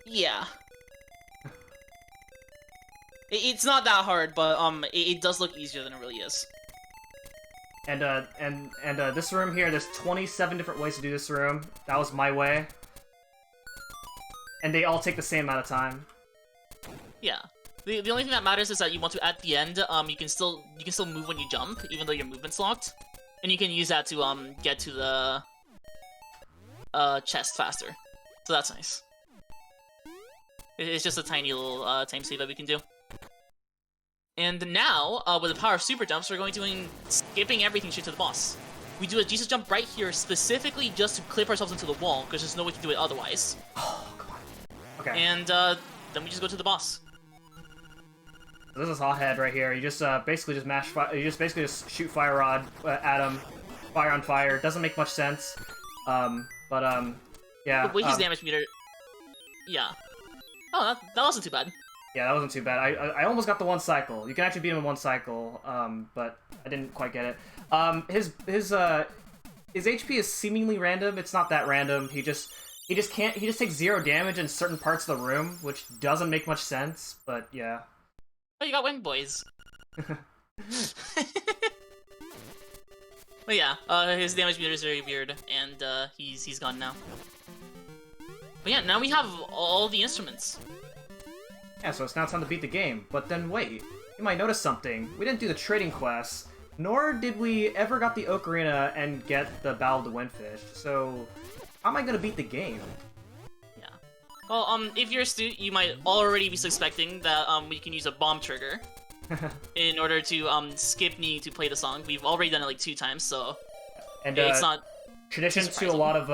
yeah, it's not that hard, but it does look easier than it really is. And this room here, there's 27 different ways to do this room. That was my way. And they all take the same amount of time. Yeah. The only thing that matters is that you want to, at the end, you can still move when you jump, even though your movement's locked. And you can use that to get to the chest faster. So that's nice. It's just a tiny little time save that we can do. And now, with the power of super jumps, we're going to skipping everything straight to the boss. We do a Jesus jump right here specifically just to clip ourselves into the wall, because there's no way to do it otherwise. Oh, come on. Okay. And then we just go to the boss. This is Hothead right here. You just basically just mash fire. You just basically just shoot fire rod at him, fire on fire. Doesn't make much sense. Yeah. The way his damage meter. Yeah. Oh, that wasn't too bad. Yeah, that wasn't too bad. I almost got the one cycle. You can actually beat him in one cycle, but I didn't quite get it. his HP is seemingly random. It's not that random. He just takes 0 damage in certain parts of the room, which doesn't make much sense. But yeah. Oh, you got wing boys. But yeah, his damage meter is very weird, and he's gone now. But yeah, now we have all the instruments. Yeah, so it's now time to beat the game. But then wait, you might notice something. We didn't do the trading quests, nor did we ever got the Ocarina and get the Battle of the Windfish. So how am I gonna beat the game? Yeah. Well, if you're a student, you might already be suspecting that we can use a bomb trigger in order to skip needing to play the song. We've already done it like 2 times, so and it's not tradition to a lot of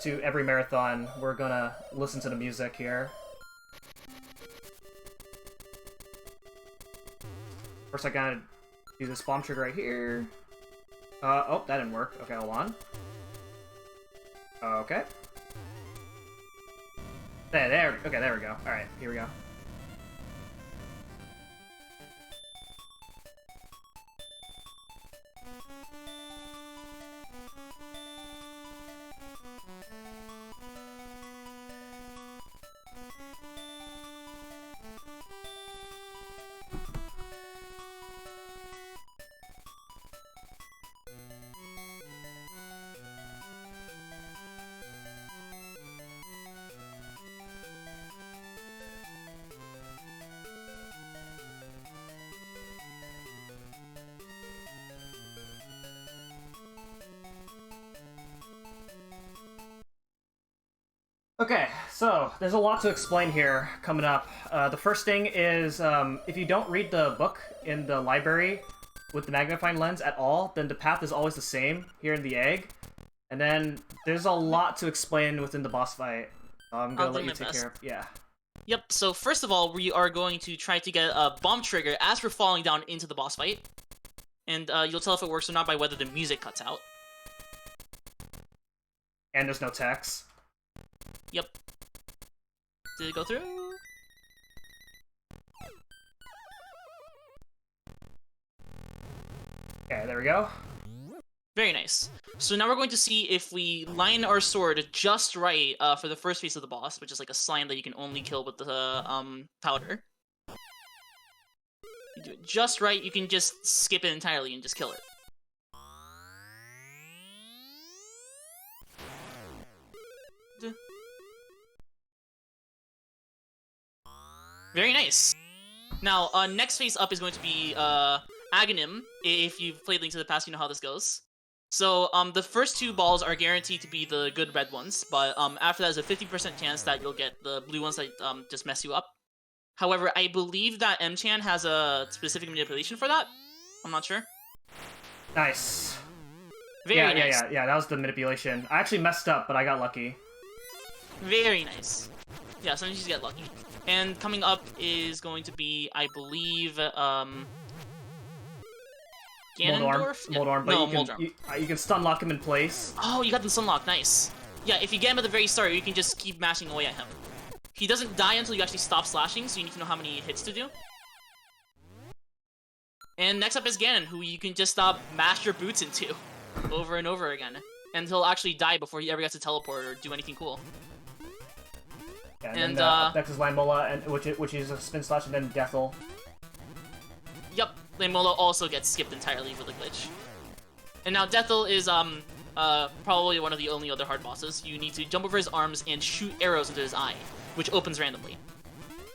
to every marathon. We're gonna listen to the music here. First, I gotta do this bomb trigger right here. Oh, that didn't work. Okay, hold on. Okay. Okay, there we go. Alright, here we go. Okay, so there's a lot to explain here coming up. The first thing is, if you don't read the book in the library with the magnifying lens at all, then the path is always the same here in the egg. And then there's a lot to explain within the boss fight. I'm gonna let you take care of. Yeah. Yep, so first of all, we are going to try to get a bomb trigger as we're falling down into the boss fight. And you'll tell if it works or not by whether the music cuts out. And there's no text. Yep. Did it go through? Okay, there we go. Very nice. So now we're going to see if we line our sword just right for the first phase of the boss, which is like a slime that you can only kill with the powder. You do it just right, you can just skip it entirely and just kill it. Very nice. Now, next phase up is going to be Aghanim. If you've played Link to the Past, you know how this goes. So, the first 2 balls are guaranteed to be the good red ones, but after that, there's a 50% chance that you'll get the blue ones that just mess you up. However, I believe that mchan has a specific manipulation for that. I'm not sure. Nice. Very nice. Yeah, that was the manipulation. I actually messed up, but I got lucky. Very nice. Yeah, sometimes you get lucky. And coming up is going to be, I believe, Ganondorf? Moldorm, but no, you can stun lock him in place. Oh, you got the sunlock, nice. Yeah, if you get him at the very start, you can just keep mashing away at him. He doesn't die until you actually stop slashing, so you need to know how many hits to do. And next up is Ganon, who you can just mash your boots into over and over again. And he'll actually die before he ever gets to teleport or do anything cool. Yeah, and then, next is Lanmola, and which is a spin slash, and then Deathel. Yep, Lanmola also gets skipped entirely with a glitch. And now Deathel is probably one of the only other hard bosses. You need to jump over his arms and shoot arrows into his eye, which opens randomly.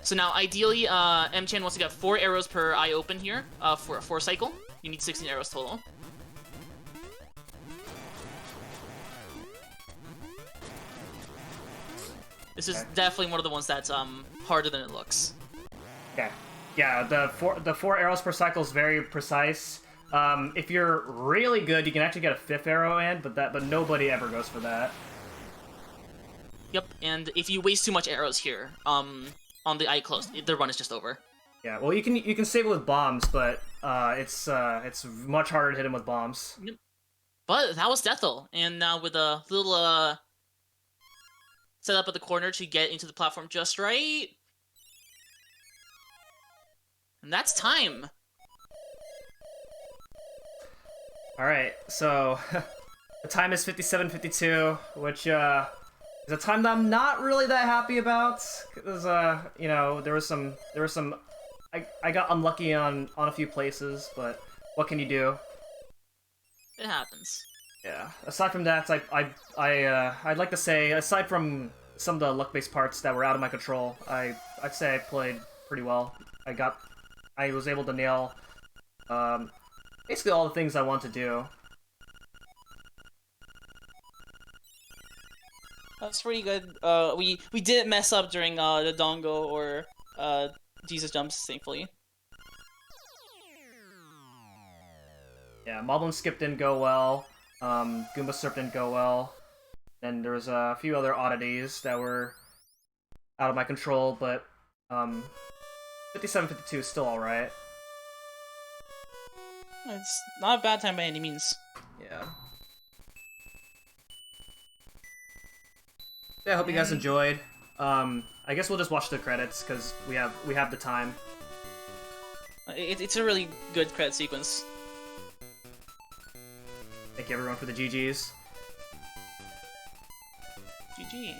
So now, ideally, mchan wants to get 4 arrows per eye open here for a 4 cycle. You need 16 arrows total. This is definitely one of the ones that's harder than it looks. Okay. Yeah, the four arrows per cycle is very precise. If you're really good, you can actually get a 5th arrow in, but nobody ever goes for that. Yep, and if you waste too much arrows here, on the eye close, the run is just over. Yeah, well, you can save it with bombs, but it's much harder to hit him with bombs. Yep. But that was Deathel, and now with a little set up at the corner to get into the platform just right. And that's time. Alright, so The time is 57:52, which is a time that I'm not really that happy about. Cause you know, there was some. I got unlucky on a few places, but what can you do? It happens. Yeah. Aside from that, I'd like to say, aside from some of the luck-based parts that were out of my control, I'd say I played pretty well. I was able to nail basically all the things I want to do. That's pretty good. We didn't mess up during the Dongo or Jesus jumps, thankfully. Yeah, Moblin Skip didn't go well. Goomba Surf didn't go well. Then there was a few other oddities that were out of my control, but 57:52 is still alright. It's not a bad time by any means. Yeah. Yeah, I hope you guys enjoyed. I guess we'll just watch the credits because we have the time. It's a really good credit sequence. Thank you everyone for the GGs. GG.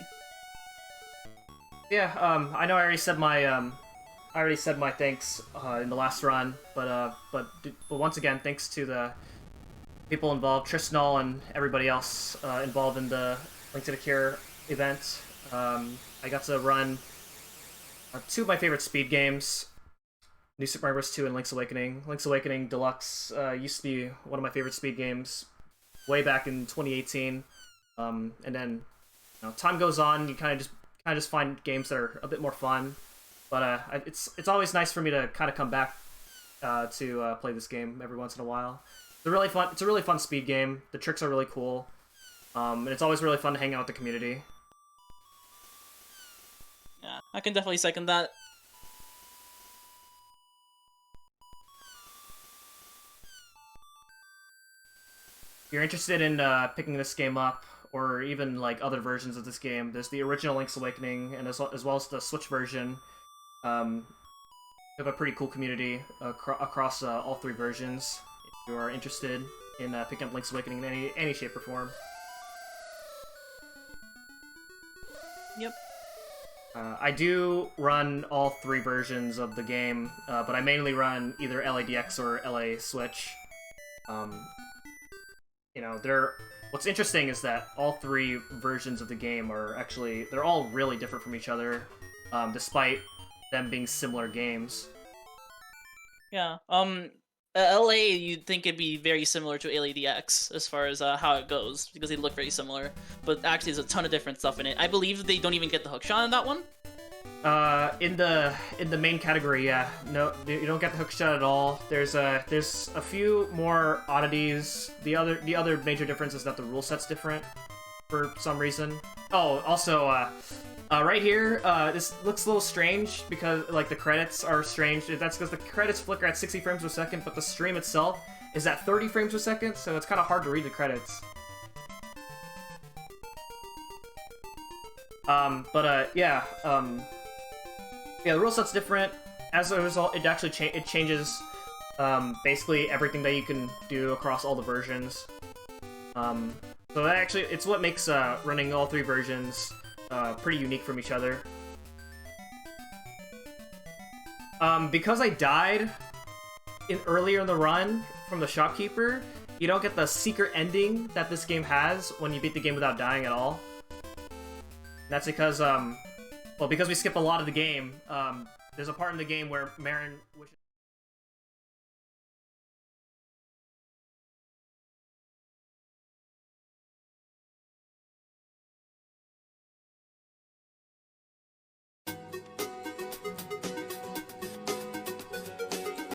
Yeah, I know I already said my thanks in the last run, but once again, thanks to the people involved, Trisnall and everybody else involved in the Link to the Cure event. I got to run two of my favorite speed games, New Super Mario Bros. 2 and Link's Awakening. Link's Awakening Deluxe used to be one of my favorite speed games way back in 2018, and then you know, time goes on, you kind of just find games that are a bit more fun. But it's always nice for me to kind of come back to play this game every once in a while. It's a really fun speed game. The tricks are really cool, and it's always really fun to hang out with the community. Yeah, I can definitely second that. If you're interested in picking this game up, or even like other versions of this game, there's the original Link's Awakening, and as well as the Switch version. We have a pretty cool community across all three versions. If you are interested in picking up Link's Awakening in any shape or form. Yep. I do run all three versions of the game, but I mainly run either LADX or LA Switch. You know, what's interesting is that all three versions of the game are actually, they're all really different from each other, despite them being similar games. Yeah. LA, you'd think it'd be very similar to LADX as far as how it goes, because they look very similar. But actually, there's a ton of different stuff in it. I believe they don't even get the hookshot in that one. In the main category, yeah. No, you don't get the hookshot at all. There's a few more oddities. The other major difference is that the rule set's different for some reason. Oh, also, right here, this looks a little strange because, like, the credits are strange. That's because the credits flicker at 60 frames per second, but the stream itself is at 30 frames per second, so it's kind of hard to read the credits. Yeah, the rule set's different. As a result, it actually changes basically everything that you can do across all the versions. So that actually, it's what makes running all three versions pretty unique from each other. Because I died earlier in the run from the shopkeeper, you don't get the secret ending that this game has when you beat the game without dying at all. That's because, well, because we skip a lot of the game, there's a part in the game where Marin wishes